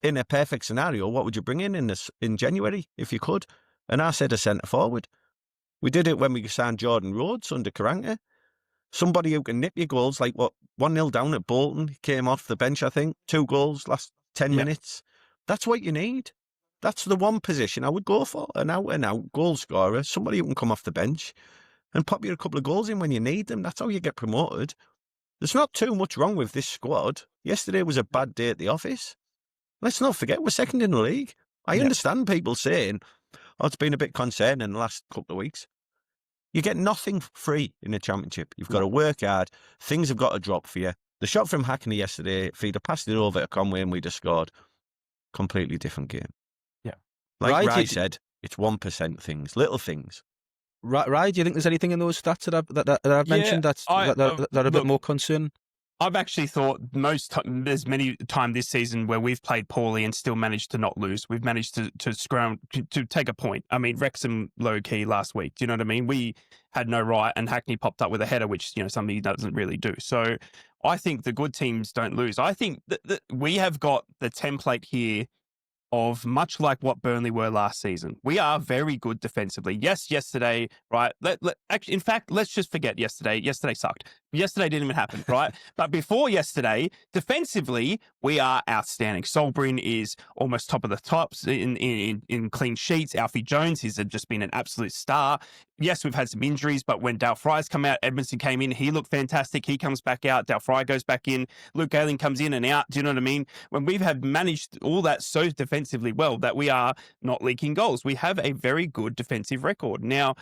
in a perfect scenario, what would you bring in January if you could? And I said a centre forward. We did it when we signed Jordan Rhodes under Karanka. Somebody who can nip your goals, like 1-0 down at Bolton. He came off the bench, I think. 2 goals last 10 minutes. That's what you need. That's the one position I would go for. An out-and-out goal scorer. Somebody who can come off the bench and pop you a couple of goals in when you need them. That's how you get promoted. There's not too much wrong with this squad. Yesterday was a bad day at the office. Let's not forget, we're second in the league. I understand people saying, it's been a bit concerning in the last couple of weeks. You get nothing free in the Championship. You've got to work hard. Things have got to drop for you. The shot from Hackney yesterday, if he'd have passed it over to Conway and we'd have scored, completely different game. Yeah. Like Rai said, it's 1% things, little things. Rai, do you think there's anything in those stats that I've mentioned that are a bit more concerning? I've actually thought there's many times this season where we've played poorly and still managed to not lose. We've managed to take a point. I mean, Wrexham low key last week. Do you know what I mean? We had no right, and Hackney popped up with a header, which something he doesn't really do. So I think the good teams don't lose. I think that we have got the template here of much like what Burnley were last season. We are very good defensively. Yes, yesterday, right? Actually, in fact, let's just forget yesterday. Yesterday sucked. Yesterday didn't even happen, right? But before yesterday, defensively, we are outstanding. Solbrin is almost top of the tops in clean sheets. Alfie Jones has just been an absolute star. Yes, we've had some injuries, but when Dale Fry's come out, Edmondson came in, he looked fantastic. He comes back out. Dale Fry goes back in. Luke Ayling comes in and out. Do you know what I mean? When we have managed all that so defensively well that we are not leaking goals, we have a very good defensive record. Now,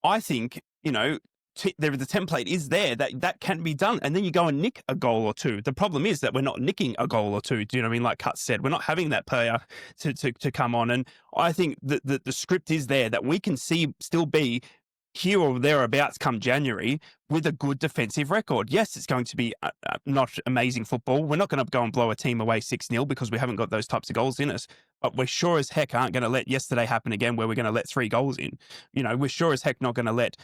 I think, the template is there that can be done, and then you go and nick a goal or two. The problem is that we're not nicking a goal or two. Do you know what I mean? Like Cut said, we're not having that player to come on, and I think that the script is there that we can still be here or thereabouts come January with a good defensive record. Yes, it's going to be not amazing football. We're not going to go and blow a team away 6-0 because we haven't got those types of goals in us. But we're sure as heck aren't going to let yesterday happen again where we're going to let 3 goals in. We're sure as heck not going to let,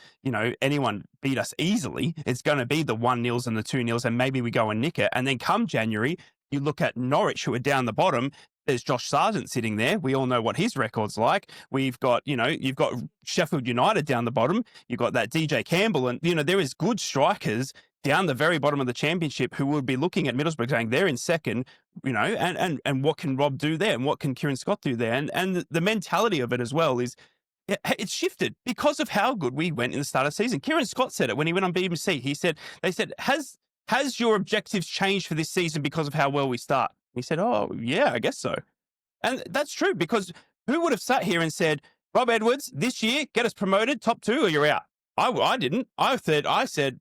anyone beat us easily. It's going to be the 1-0s and the 2-0s, and maybe we go and nick it. And then come January, you look at Norwich, who are down the bottom. There's Josh Sargent sitting there. We all know what his record's like. We've got, you've got Sheffield United down the bottom. You've got that DJ Campbell. And, there is good strikers down the very bottom of the championship who would be looking at Middlesbrough saying they're in second, and what can Rob do there? And what can Kieran Scott do there? And the mentality of it as well is, it's shifted because of how good we went in the start of the season. Kieran Scott said it when he went on BBC. They said, has your objectives changed for this season because of how well we start? He said, oh, yeah, I guess so. And that's true, because who would have sat here and said, Rob Edwards, this year, get us promoted, top 2 or you're out? I didn't. I said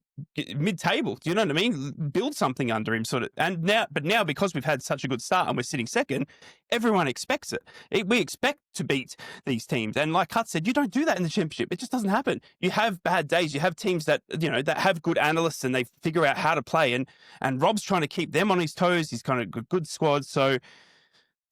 mid-table. Do you know what I mean? Build something under him, sort of. But now, because we've had such a good start and we're sitting second, everyone expects it. We expect to beat these teams. And like Cut said, you don't do that in the championship. It just doesn't happen. You have bad days. You have teams that, that have good analysts and they figure out how to play. And Rob's trying to keep them on his toes. He's kind of a good squad. So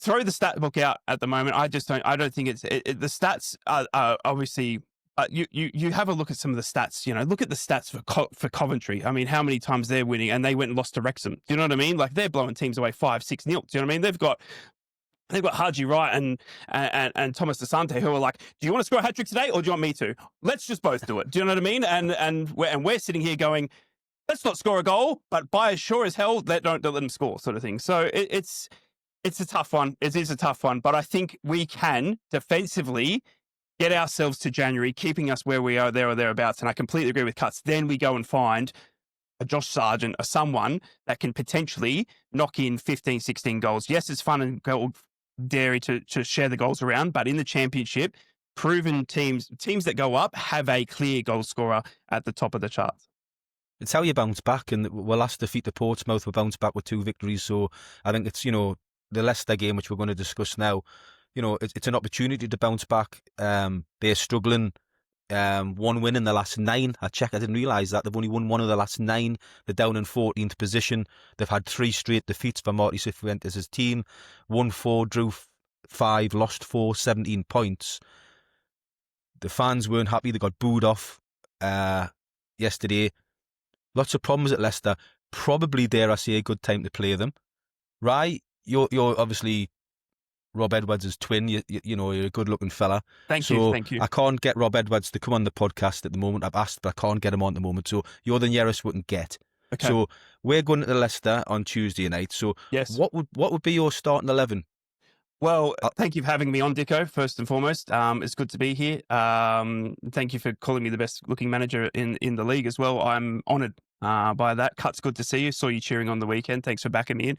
throw the stat book out at the moment. I don't think the stats are obviously. You have a look at some of the stats, look at the stats for Coventry. I mean, how many times they're winning and they went and lost to Wrexham. Do you know what I mean? Like, they're blowing teams away 5-6-0. Do you know what I mean? They've got Haji Wright and Thomas Asante, who are like, do you want to score a hat-trick today or do you want me to? Let's just both do it. Do you know what I mean? And we're sitting here going, let's not score a goal, but by as sure as hell, don't let them score, sort of thing. So it's a tough one. It is a tough one, but I think we can defensively get ourselves to January, keeping us where we are, there or thereabouts. And I completely agree with Cuts. Then we go and find a Josh Sargent or someone that can potentially knock in 15, 16 goals. Yes, it's fun and dairy to share the goals around, but in the championship, proven teams that go up have a clear goal scorer at the top of the charts. It's how you bounce back, and we're last defeat to Portsmouth, we bounced back with 2 victories. So I think it's, the Leicester game, which we're going to discuss now, it's an opportunity to bounce back. They're struggling. 1 win in the last 9. I didn't realise that. They've only won 1 of the last 9. They're down in 14th position. They've had 3 straight defeats for Marty Cifuentes' team. Won 4, drew 5, lost 4, 17 points. The fans weren't happy. They got booed off yesterday. Lots of problems at Leicester. Probably, dare I say, a good time to play them. Right? You're obviously Rob Edwards' twin. You're a good-looking fella. Thank you. I can't get Rob Edwards to come on the podcast at the moment. I've asked, but I can't get him on at the moment. So you're the nearest we can get. Okay. So we're going to Leicester on Tuesday night. So yes. What would be your starting 11? Well, thank you for having me on, Dicko, first and foremost. It's good to be here. Thank you for calling me the best-looking manager in the league as well. I'm honoured by that. Cut's good to see you. Saw you cheering on the weekend. Thanks for backing me in.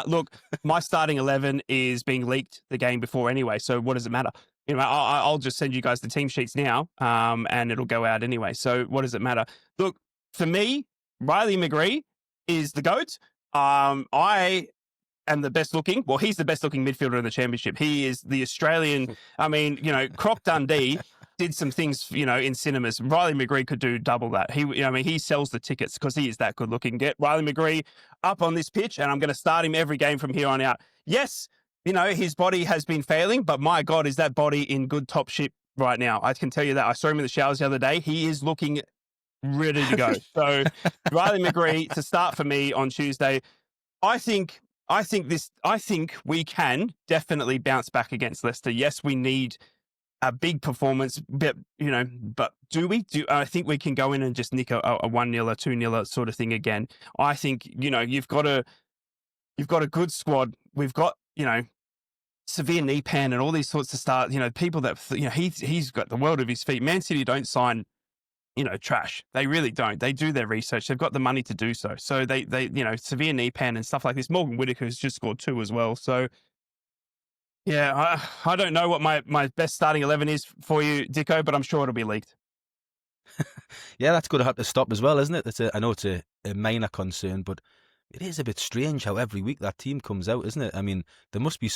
Look, my starting 11 is being leaked the game before anyway, so what does it matter? I'll just send you guys the team sheets now, and it'll go out anyway. So what does it matter? Look, for me, Riley McGree is the GOAT. I am the best looking. Well, he's the best looking midfielder in the championship. He is the Australian. I mean, Croc Dundee did some things, in cinemas. Riley McGree could do double that. He sells the tickets because he is that good looking. Get Riley McGree up on this pitch, and I'm going to start him every game from here on out. Yes, his body has been failing, but my God, is that body in good top shape right now? I can tell you that. I saw him in the showers the other day. He is looking ready to go. So Riley McGree to start for me on Tuesday. I think we can definitely bounce back against Leicester. Yes, we need a big performance, but do we? I think we can go in and just nick a 1-0, a 2-0 sort of thing again. I think, you've got a good squad. We've got, severe knee pan and all these sorts of start, people that, he's got the world of his feet. Man City don't sign, trash. They really don't. They do their research. They've got the money to do so. So they severe knee pan and stuff like this. Morgan Whittaker has just scored 2 as well. So yeah, I don't know what my best starting 11 is for you, Dicko, but I'm sure it'll be leaked. Yeah, that's going to have to stop as well, isn't it? I know it's a minor concern, but it is a bit strange how every week that team comes out, isn't it? I mean, there must be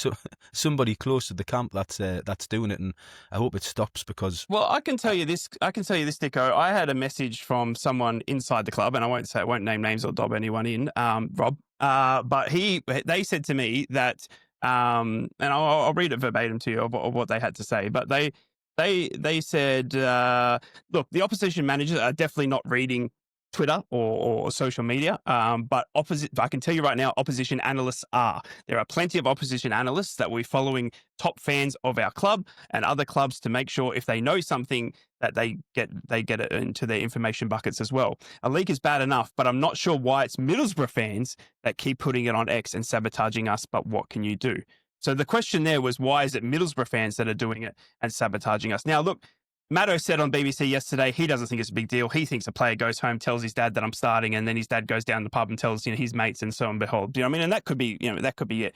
somebody close to the camp that's doing it, and I hope it stops because. Well, I can tell you this, Dicko. I had a message from someone inside the club, and I won't name names or dob anyone in, Rob. But they said to me that, and I'll read it verbatim to you of what they had to say. But they said, look, the opposition managers are definitely not reading Twitter or social media, but I can tell you right now, opposition analysts are. There are plenty of opposition analysts that will be following top fans of our club and other clubs to make sure if they know something that they get it into their information buckets as well. A leak is bad enough, but I'm not sure why it's Middlesbrough fans that keep putting it on X and sabotaging us, but what can you do? So the question there was, why is it Middlesbrough fans that are doing it and sabotaging us? Now, look, Matto said on BBC yesterday he doesn't think it's a big deal. He thinks a player goes home, tells his dad that I'm starting, and then his dad goes down the pub and tells his mates, and so on. Behold, do you know what I mean? And that could be it.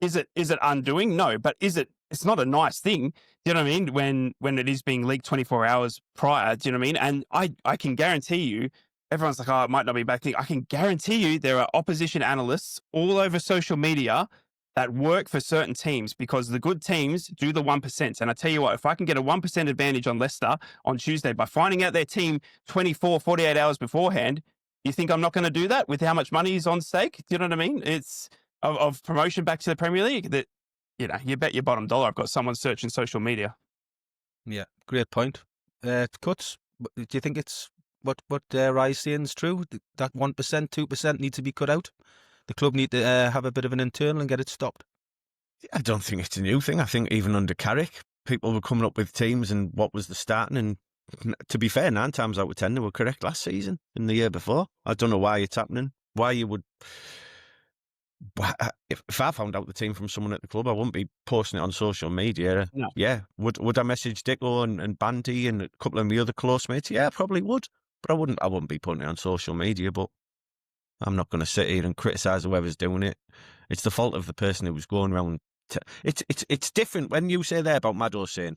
Is it undoing? No, but is it? It's not a nice thing. Do you know what I mean? When it is being leaked 24 hours prior. Do you know what I mean? And I can guarantee you, everyone's like, oh, it might not be a bad thing. I can guarantee you there are opposition analysts all over social media that work for certain teams because the good teams do the 1%. And I tell you what, if I can get a 1% advantage on Leicester on Tuesday by finding out their team 24, 48 hours beforehand, you think I'm not going to do that with how much money is on stake? Do you know what I mean? It's of promotion back to the Premier League that, you bet your bottom dollar I've got someone searching social media. Yeah, great point. Cuts, do you think it's what Rye's saying is true? That 1%, 2% need to be cut out? The club need to have a bit of an internal and get it stopped. I don't think it's a new thing. I think even under Carrick, people were coming up with teams and what was the starting. And to be fair, 9 times out of 10, they were correct last season and the year before. I don't know why it's happening. Why you would... If I found out the team from someone at the club, I wouldn't be posting it on social media. No. Yeah. Would I message Dicko and Bandy and a couple of my other close mates? Yeah, I probably would. But I wouldn't be putting it on social media. But I'm not going to sit here and criticise whoever's doing it. It's the fault of the person who was going around. It's different when you say there about Maddo saying,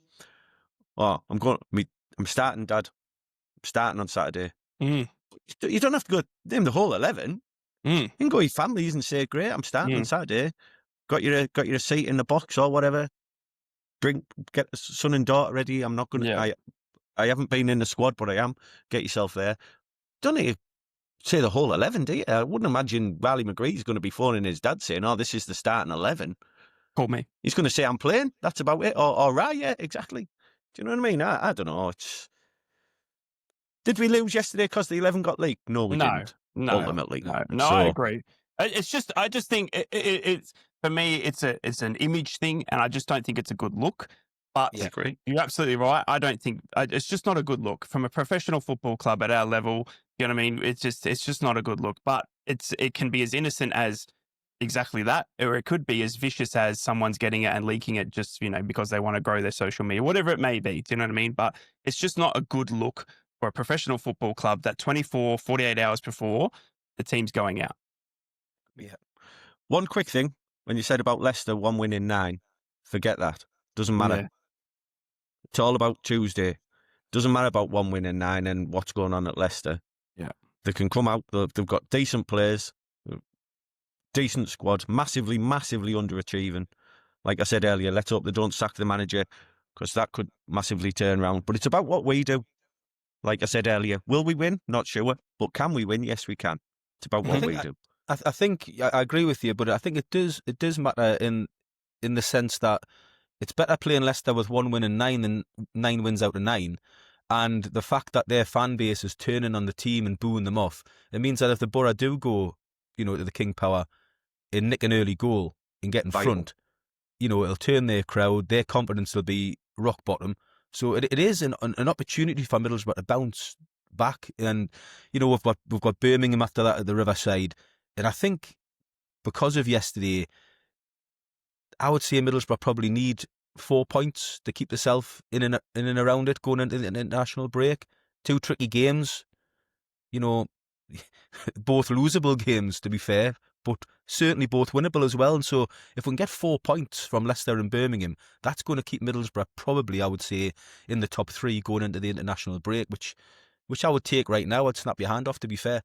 "Oh, I'm starting, Dad. I'm starting on Saturday." Mm. You don't have to go name the whole 11. You can go to your families and say, "Great, I'm starting on Saturday. Got your seat in the box or whatever. Get son and daughter ready. I'm not going to. Yeah. I haven't been in the squad, but I am. Get yourself there. Don't need to say the whole 11, do you? I wouldn't imagine Riley McGree's going to be phoning his dad saying, "Oh, this is the starting 11." Call me. He's going to say, "I'm playing." That's about it. Or right, yeah, exactly. Do you know what I mean? I don't know. Did we lose yesterday because the 11 got leaked? No, we didn't. No, ultimately. No, I agree. I just think it's for me, it's an image thing, and I just don't think it's a good look. But I agree. You're absolutely right. I don't think it's just not a good look from a professional football club at our level. You know what I mean? It's just not a good look. But it can be as innocent as exactly that, or it could be as vicious as someone's getting it and leaking it just because they want to grow their social media, whatever it may be. Do you know what I mean? But it's just not a good look for a professional football club that 24, 48 hours before the team's going out. Yeah. One quick thing, when you said about Leicester 1 win in 9, forget that. Doesn't matter. Yeah. It's all about Tuesday. Doesn't matter about 1 win in 9 and what's going on at Leicester. Yeah. They can come out, they've got decent players, decent squad, massively, massively underachieving. Like I said earlier, let's hope they don't sack the manager because that could massively turn around. But it's about what we do. Like I said earlier, will we win? Not sure. But can we win? Yes, we can. It's about what we do. I think I agree with you, but I think it does matter in the sense that it's better playing Leicester with 1 win in 9 than 9 wins out of 9. And the fact that their fan base is turning on the team and booing them off, it means that if the Boro do go, to the King Power and nick an early goal and get in front, it'll turn their crowd, their confidence will be rock bottom. So it is an opportunity for Middlesbrough to bounce back. And, we've got Birmingham after that at the Riverside. And I think because of yesterday, I would say Middlesbrough probably need 4 points to keep themselves in and around it going into the international break. 2 tricky games, both losable games to be fair, but certainly both winnable as well. And so if we can get 4 points from Leicester and Birmingham, that's going to keep Middlesbrough probably, I would say, in the top 3 going into the international break, which I would take right now. I'd snap your hand off, to be fair.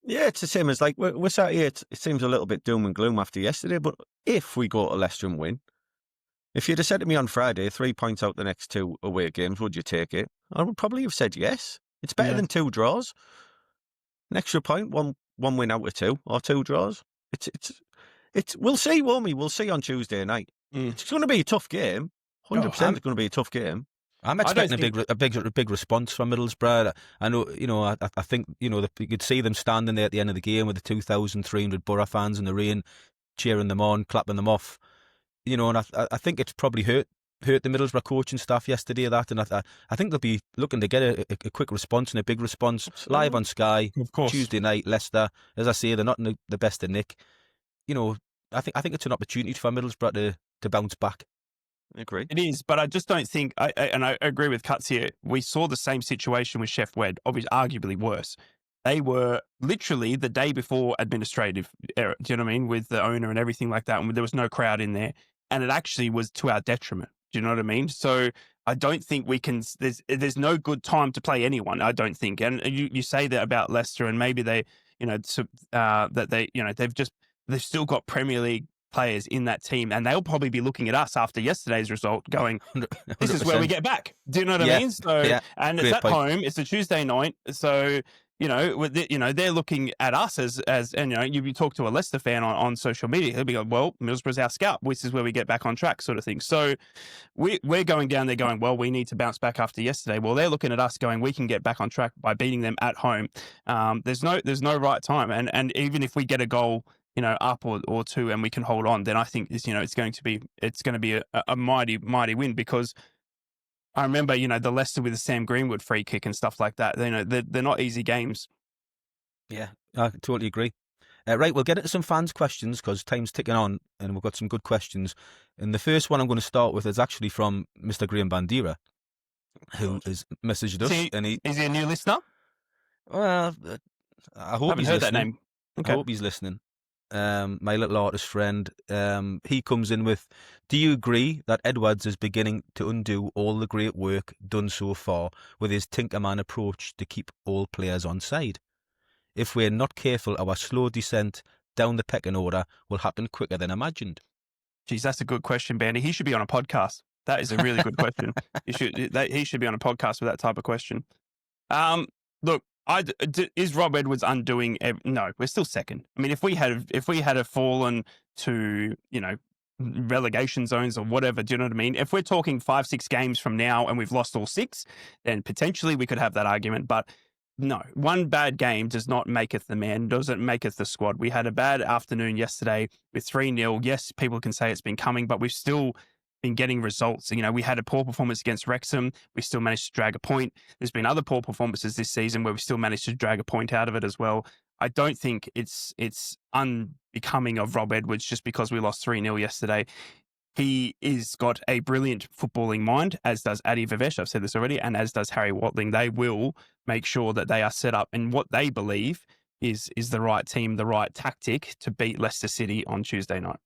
Yeah, it's the same as like we're sat here. It seems a little bit doom and gloom after yesterday, but if we go to Leicester and win, if you'd have said to me on Friday, 3 points out the next 2 away games, would you take it? I would probably have said yes. It's better Yeah. than 2 draws. An extra point, one win out of 2 or 2 draws. It's. We'll see, won't we? We'll see on Tuesday night. Mm. It's going to be a tough game. 100%, it's going to be a tough game. I'm I don't expecting a big response from Middlesbrough. I know, I think, you could see them standing there at the end of the game with the 2,300 Boro fans in the rain, cheering them on, clapping them off. And I think it's probably hurt the Middlesbrough coaching staff yesterday, and I think they'll be looking to get a quick response and a big response. Absolutely. Live on Sky, Of course. Tuesday night, Leicester. As I say, they're not in the best of nick. I think it's an opportunity for Middlesbrough to bounce back. I agree. It is, but I just don't think, and I agree with Cuts here, we saw the same situation with Chef Wed, obviously arguably worse. They were literally the day before administrative error, do you know what I mean, with the owner and everything like that, and there was no crowd in there, and it actually was to our detriment, do you know what I mean? So I don't think we can, there's no good time to play anyone, I don't think, and you say that about Leicester, and maybe they, that they, they've still got Premier League players in that team, and they'll probably be looking at us after yesterday's result going, this is where we get back. Do you know what I mean? So, and it's at home, it's a Tuesday night. So, they're looking at us as you talk to a Leicester fan on social media, he'll be going, well, Middlesbrough's our scout. This is where we get back on track, sort of thing. So we're going down there going, well, we need to bounce back after yesterday. Well, they're looking at us going, we can get back on track by beating them at home. There's no right time. And even if we get a goal, up or 2 and we can hold on, then I think it's going to be a mighty, mighty win, because I remember, the Leicester with the Sam Greenwood free kick and stuff like that. They're not easy games. Yeah, I totally agree. Right, we'll get into some fans' questions because time's ticking on and we've got some good questions. And the first one I'm going to start with is actually from Mr. Graham Bandera, who has messaged us. Is he a new listener? Well, I hope haven't he's heard listening. that name. Okay. I hope he's listening. My little artist friend, he comes in with, do you agree that Edwards is beginning to undo all the great work done so far with his Tinkerman approach to keep all players on side? If we're not careful, our slow descent down the pecking order will happen quicker than imagined. Geez, that's a good question, Bandy. He should be on a podcast. That is a really good question. He should be on a podcast with that type of question. Look, is Rob Edwards undoing? No, we're still second. I mean, if we had fallen to relegation zones or whatever, do you know what I mean? If we're talking 5-6 games from now and we've lost all 6, then potentially we could have that argument. But no, one bad game does not maketh the man, doesn't maketh the squad. We had a bad afternoon yesterday with 3-0. Yes, people can say it's been coming, but we've still been getting results. We had a poor performance against Wrexham. We still managed to drag a point. There's been other poor performances this season where we still managed to drag a point out of it as well. I don't think it's unbecoming of Rob Edwards just because we lost 3-0 yesterday. He is got a brilliant footballing mind, as does Adi Vivesh, I've said this already, and as does Harry Watling. They will make sure that they are set up in what they believe is the right team, the right tactic to beat Leicester City on Tuesday night.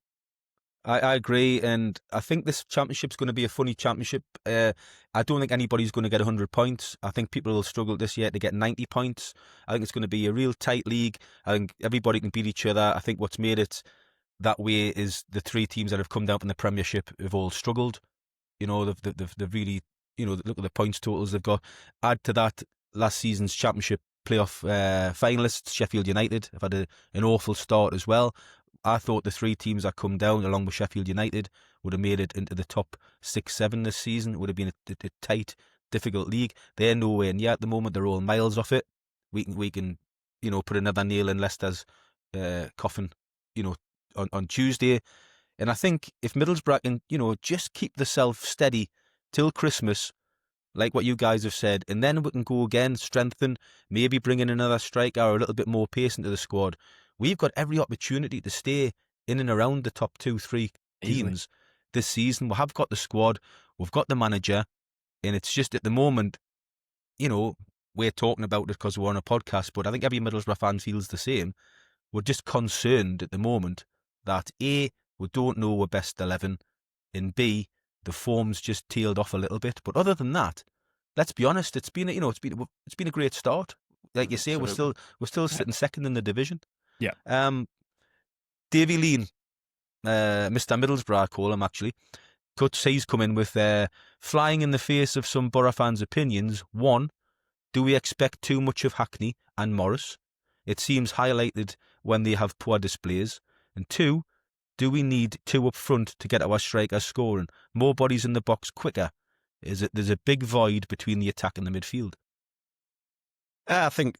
I agree, and I think this championship's going to be a funny championship. I don't think anybody's going to get 100 points. I think people will struggle this year to get 90 points. I think it's going to be a real tight league. I think everybody can beat each other. I think what's made it that way is the 3 teams that have come down from the Premiership have all struggled. They've really, look at the points totals they've got. Add to that last season's championship playoff finalists, Sheffield United, have had an awful start as well. I thought the 3 teams that come down, along with Sheffield United, would have made it into the top 6-7 this season. It would have been a tight, difficult league. They're nowhere near at the moment. They're all miles off it. We can put another nail in Leicester's coffin, on Tuesday. And I think if Middlesbrough can, just keep themselves steady till Christmas, like what you guys have said, and then we can go again, strengthen, maybe bring in another striker or a little bit more pace into the squad. We've got every opportunity to stay in and around the top 2-3 teams this season. We have got the squad, we've got the manager, and it's just at the moment, we're talking about it because we're on a podcast, but I think every Middlesbrough fan feels the same. We're just concerned at the moment that A, we don't know our best 11, and B, the form's just tailed off a little bit. But other than that, let's be honest, it's been a great start. like you say, we're still sitting second in the division. Yeah. Davy Lean, Mr. Middlesbrough, I call him actually. He's come in with flying in the face of some Boro fans' opinions. 1, do we expect too much of Hackney and Morris? It seems highlighted when they have poor displays. And 2, do we need 2 up front to get our strikers scoring? More bodies in the box quicker. There's a big void between the attack and the midfield. I think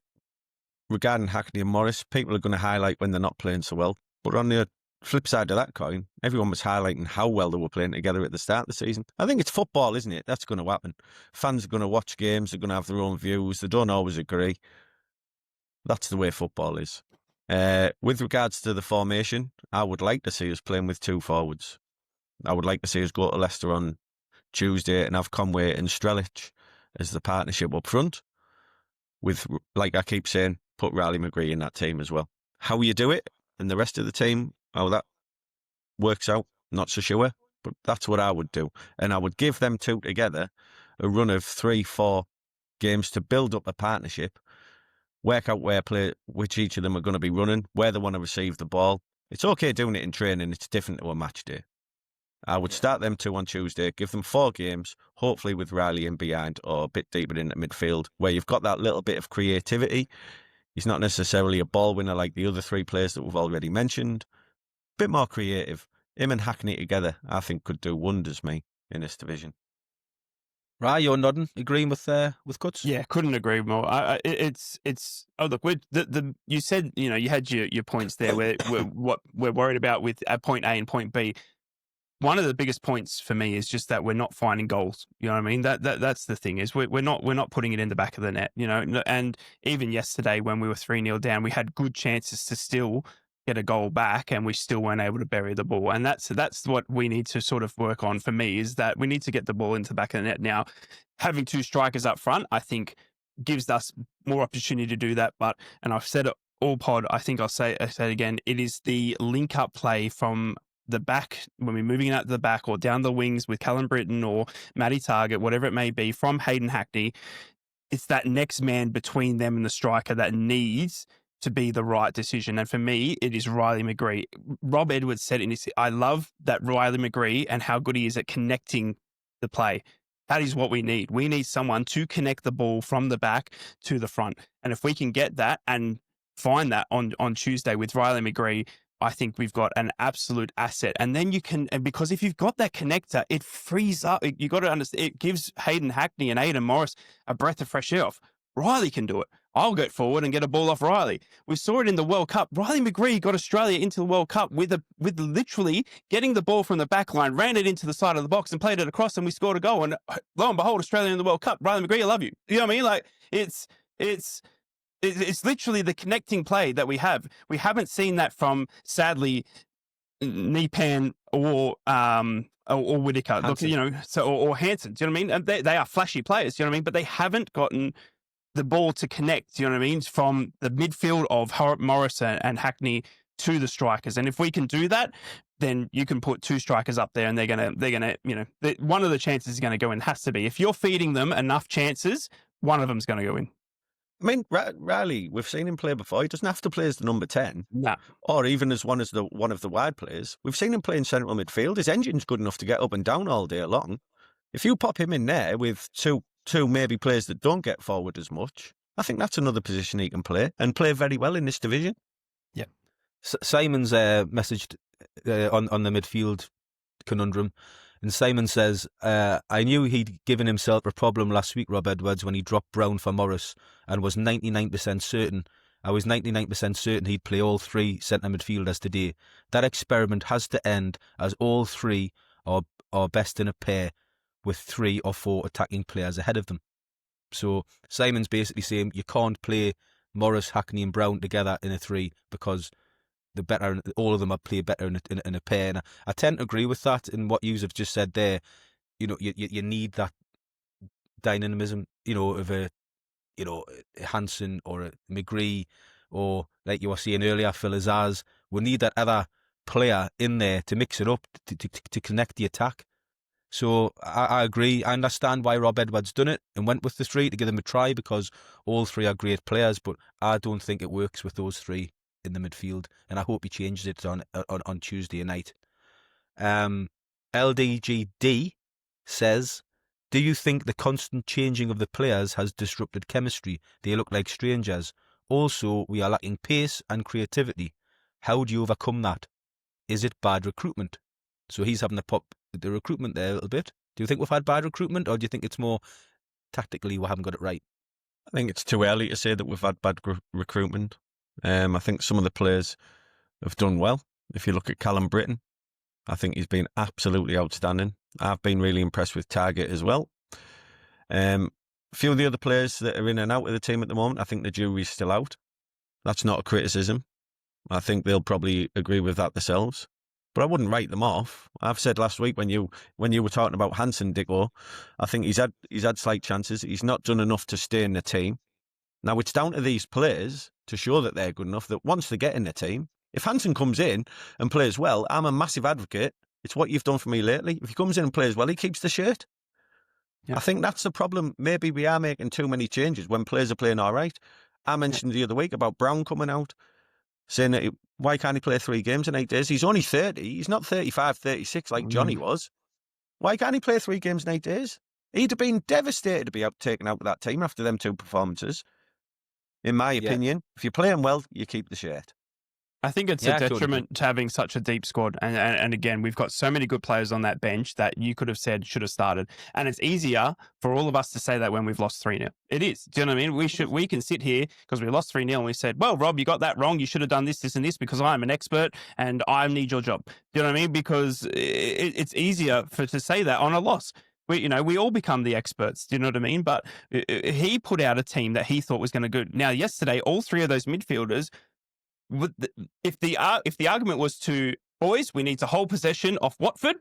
regarding Hackney and Morris, people are going to highlight when they're not playing so well. But on the flip side of that coin, everyone was highlighting how well they were playing together at the start of the season. I think it's football, isn't it? That's going to happen. Fans are going to watch games. They're going to have their own views. They don't always agree. That's the way football is. With regards to the formation, I would like to see us playing with 2 forwards. I would like to see us go to Leicester on Tuesday and have Conway and Strelic as the partnership up front. With, like I keep saying, put Riley McGree in that team as well. How you do it and the rest of the team, how that works out, not so sure. But that's what I would do. And I would give them 2 together a run of 3-4 games to build up a partnership, work out which each of them are going to be running, where they want to receive the ball. It's okay doing it in training. It's different to a match day. I would start them 2 on Tuesday, give them 4 games, hopefully with Riley in behind or a bit deeper into midfield, where you've got that little bit of creativity. He's not necessarily a ball winner like the other 3 players that we've already mentioned. Bit more creative. Him and Hackney together, I think, could do wonders, me, in this division. Right, you're nodding, agreeing with Cuts? Yeah, couldn't agree more. It's. Oh, look, you said, you had your points there. What we're worried about with point A and point B. One of the biggest points for me is just that we're not finding goals. You know what I mean? That's the thing, is we're not putting it in the back of the net. And even yesterday when we were 3-0 down, we had good chances to still get a goal back, and we still weren't able to bury the ball. And that's what we need to sort of work on. For me, is that we need to get the ball into the back of the net. Now, having 2 strikers up front, I think, gives us more opportunity to do that. And I've said it all pod. I think I'll say it again. It is the link up play from the back, when we're moving out to the back or down the wings with Callum Britton or Matty Target, whatever it may be, from Hayden Hackney. It's that next man between them and the striker that needs to be the right decision. And for me, it is Riley McGree. Rob Edwards said in his, I love that Riley McGree and how good he is at connecting the play. That is what we need. We need someone to connect the ball from the back to the front. And if we can get that and find that on Tuesday with Riley McGree, I think we've got an absolute asset. And then you can, because if you've got that connector, it frees up. You got to understand, it gives Hayden Hackney and Aidan Morris a breath of fresh air off. Riley can do it. I'll get forward and get a ball off Riley. We saw it in the World Cup. Riley McGree got Australia into the World Cup with literally getting the ball from the back line, ran it into the side of the box and played it across, and we scored a goal. And lo and behold, Australia in the World Cup. Riley McGree, I love you. You know what I mean? Like, it's literally the connecting play that we have. We haven't seen that from, sadly, Nepan or Whitaker. Look, or Hansen. Do you know what I mean? And they are flashy players. Do you know what I mean? But they haven't gotten the ball to connect. Do you know what I mean? From the midfield of Morris and Hackney to the strikers. And if we can do that, then you can put 2 strikers up there, and they're gonna one of the chances is going to go in. Has to be. If you're feeding them enough chances, one of them's going to go in. I mean, Riley, we've seen him play before. He doesn't have to play as the number 10, nah, or even as one of the wide players. We've seen him play in central midfield. His engine's good enough to get up and down all day long. If you pop him in there with two maybe players that don't get forward as much, I think that's another position he can play and play very well in this division. Yeah. Simon's messaged on the midfield conundrum. And Simon says, I knew he'd given himself a problem last week, Rob Edwards, when he dropped Brown for Morris, and was 99% certain. I was 99% certain he'd play all 3 centre midfielders today. That experiment has to end, as all 3 are best in a pair with 3 or 4 attacking players ahead of them. So Simon's basically saying you can't play Morris, Hackney and Brown together in a 3 because all of them play better in a pair. And I tend to agree with that in what you have just said there. You need that dynamism, of a Hansen or a McGree, or like you were saying earlier, Phil Azaz. We need that other player in there to mix it up, to connect the attack. So I agree. I understand why Rob Edwards done it and went with the three to give them a try, because all three are great players, but I don't think it works with those three in the midfield, and I hope he changes it on Tuesday night. LDGD says, do you think the constant changing of the players has disrupted chemistry? They look like strangers. Also, we are lacking pace and creativity. How do you overcome that? Is it bad recruitment? So he's having to pop the recruitment there a little bit. Do you think we've had bad recruitment, or do you think it's more tactically we haven't got it right? I think it's too early to say that we've had bad recruitment. I think some of the players have done well. If you look at Callum Britton, I think he's been absolutely outstanding. I've been really impressed with Target as well. A few of the other players that are in and out of the team at the moment, I think the jury's still out. That's not a criticism. I think they'll probably agree with that themselves. But I wouldn't write them off. I've said last week when you were talking about Hansen, Dicko, I think he's had slight chances. He's not done enough to stay in the team. Now it's down to these players to show that they're good enough that once they get in the team, if Hansen comes in and plays well, I'm a massive advocate. It's what you've done for me lately. If he comes in and plays well, he keeps the shirt. Yeah. I think that's the problem. Maybe we are making too many changes when players are playing all right. I mentioned the other week about Brown coming out, saying that why can't he play 3 games in 8 days? He's only 30. He's not 35, 36 like Johnny was. Why can't he play 3 games in 8 days? He'd have been devastated to be taken out of that team after them 2 performances. In my opinion, if you're playing well, you keep the shirt. I think it's a detriment to having such a deep squad. And again, we've got so many good players on that bench that you could have said should have started. And it's easier for all of us to say that when we've lost 3-0. It is. Do you know what I mean? We can sit here because we lost 3-0 and we said, well, Rob, you got that wrong. You should have done this, this, and this because I'm an expert and I need your job. Do you know what I mean? Because it's easier to say that on a loss. We all become the experts. Do you know what I mean? But he put out a team that he thought was going to go. Now, yesterday, all 3 of those midfielders, if the argument was to, boys, we need to hold possession of Watford,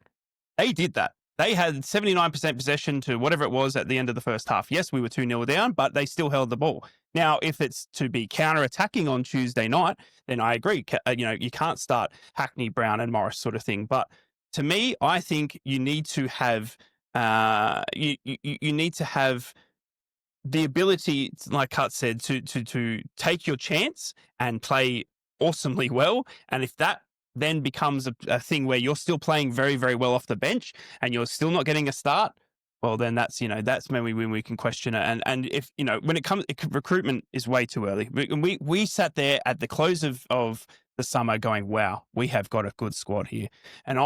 they did that. They had 79% possession to whatever it was at the end of the first half. Yes, we were 2-0 down, but they still held the ball. Now, if it's to be counter-attacking on Tuesday night, then I agree. You can't start Hackney, Brown and Morris sort of thing. But to me, I think you need to have you need to have the ability, like Cut said, to take your chance and play awesomely well. And if that then becomes a thing where you're still playing very, very well off the bench and you're still not getting a start, well, then that's when we can question it. And if, when it comes, recruitment is way too early. We sat there at the close of the summer going, wow, we have got a good squad here. And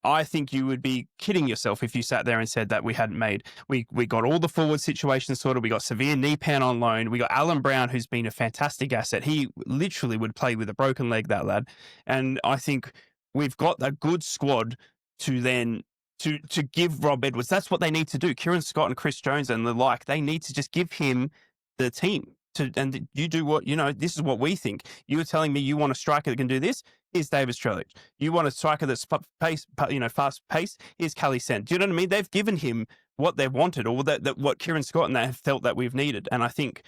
I think you would be kidding yourself if you sat there and said that we hadn't made. We got all the forward situations sorted. We got Severe Nipan on loan. We got Alan Brown, who's been a fantastic asset. He literally would play with a broken leg, that lad. And I think we've got a good squad to then to give Rob Edwards. That's what they need to do. Kieran Scott and Chris Jones and the like, they need to just give him the team. And you do what, this is what we think. You were telling me you want a striker that can do this. Here's David Strelic. You want a striker that's fast paced. Here's Callie Sent. Do you know what I mean? They've given him what they wanted, or that what Kieran Scott and they have felt that we've needed. And I think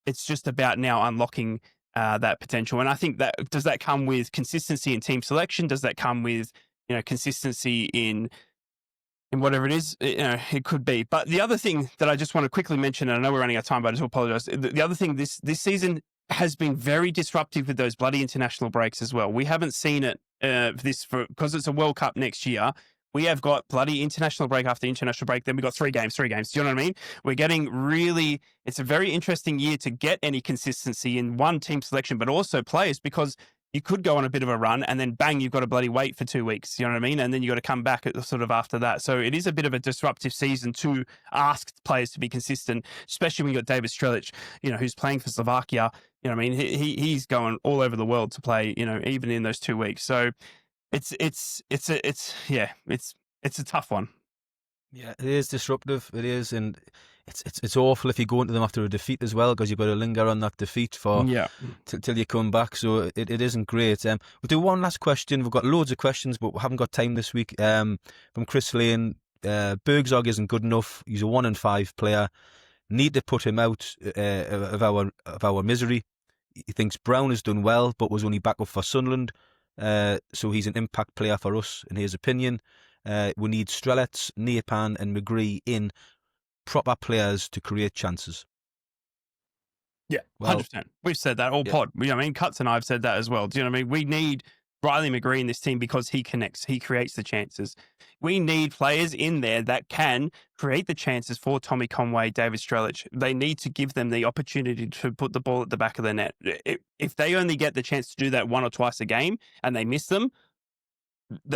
it's just about now unlocking that potential. And I think does that come with consistency in team selection? Does that come with consistency in whatever it is, it could be. But the other thing that I just want to quickly mention, and I know we're running out of time, but I just apologize. The other thing, this season has been very disruptive with those bloody international breaks as well. We haven't seen it because it's a World Cup next year. We have got bloody international break after international break. Then we've got 3 games. Do you know what I mean? We're getting it's a very interesting year to get any consistency in one team selection, but also players, because you could go on a bit of a run and then bang, you've got to bloody wait for 2 weeks. You know what I mean? And then you got to come back sort of after that. So it is a bit of a disruptive season to ask players to be consistent, especially when you got David Strelic, who's playing for Slovakia. You know what I mean? He's going all over the world to play, even in those 2 weeks. So it's a tough one. Yeah, it is disruptive. It is, and it's awful if you go into them after a defeat as well, because you've got to linger on that defeat till you come back. So it isn't great. We'll do one last question. We've got loads of questions, but we haven't got time this week. From Chris Lane, Bergzog isn't good enough. He's a 1 in 5 player. Need to put him out of our misery. He thinks Brown has done well, but was only back up for Sunderland. So he's an impact player for us, in his opinion. We need Strelets, Neapan and McGree in, proper players to create chances. Yeah, Well, 100%. We've said that all yeah. pod. You know what I mean? Cuts and I've said that as well. Do you know what I mean? We need Riley McGree in this team because he connects, he creates the chances. We need players in there that can create the chances for Tommy Conway, David Strelic. They need to give them the opportunity to put the ball at the back of the net. If they only get the chance to do that one or twice a game and they miss them,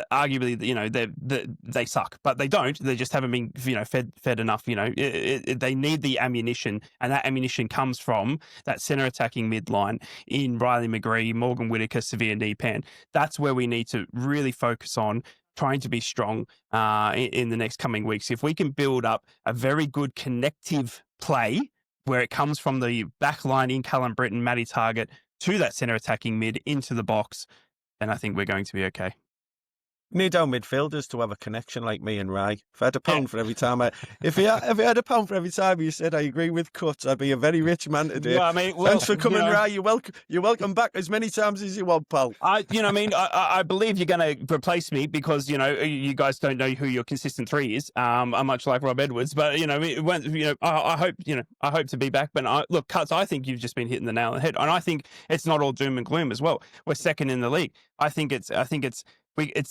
arguably, you know, they suck, but they don't. They just haven't been, you know, fed enough. You know, they need the ammunition, and that ammunition comes from that center attacking midline in Riley McGree, Morgan Whitaker, Severe Neapan. That's where we need to really focus on trying to be strong in the next coming weeks. If we can build up a very good connective play where it comes from the back line in Callum Britton, Matty Target to that center attacking mid into the box, then I think we're going to be okay. Need our midfielders to have a connection like me and Rai. If I had £1 for every time if you had £1 for every time you said I agree with Cuts, I'd be a very rich man today. Yeah, I mean, well, thanks for coming, you know, Rai. You're welcome back as many times as you want, pal. You know, what I mean, I believe you're going to replace me because, you know, you guys don't know who your consistent three is. I'm much like Rob Edwards, but you know, I hope to be back. But look, Cuts, I think you've just been hitting the nail on the head, and I think it's not all doom and gloom as well. We're second in the league. I think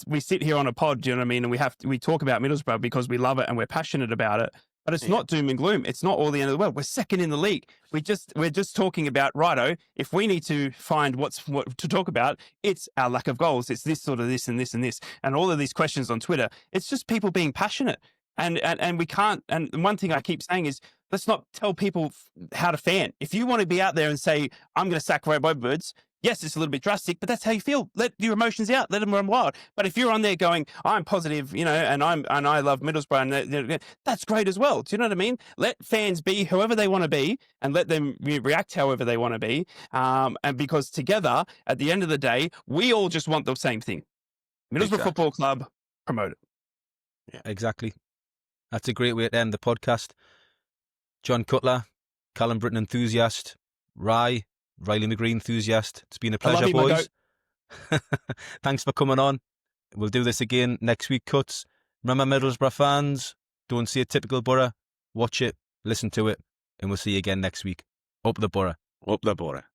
we sit here on a pod, do you know what I mean? And we talk about Middlesbrough because we love it and we're passionate about it. But it's not doom and gloom. It's not all the end of the world. We're second in the league. We're just talking about, righto, if we need to find what to talk about, it's our lack of goals. It's this sort of this and this and this. And all of these questions on Twitter, it's just people being passionate. And we can't, and one thing I keep saying is, let's not tell people how to fan. If you want to be out there and say, I'm going to sack Rob Edwards, yes, it's a little bit drastic, but that's how you feel. Let your emotions out. Let them run wild. But if you're on there going, I'm positive, you know, and I love Middlesbrough, and that's great as well. Do you know what I mean? Let fans be whoever they want to be, and let them react however they want to be. And because together, at the end of the day, we all just want the same thing. Middlesbrough Football Club, promote it. Yeah, exactly. That's a great way to end the podcast. John Cutler, Callum Britton enthusiast, Riley McGree enthusiast. It's been a pleasure, boys. Thanks for coming on. We'll do this again next week, Cuts. Remember, Middlesbrough fans, don't see a typical Boro. Watch it, listen to it, and we'll see you again next week. Up the Boro. Up the Boro.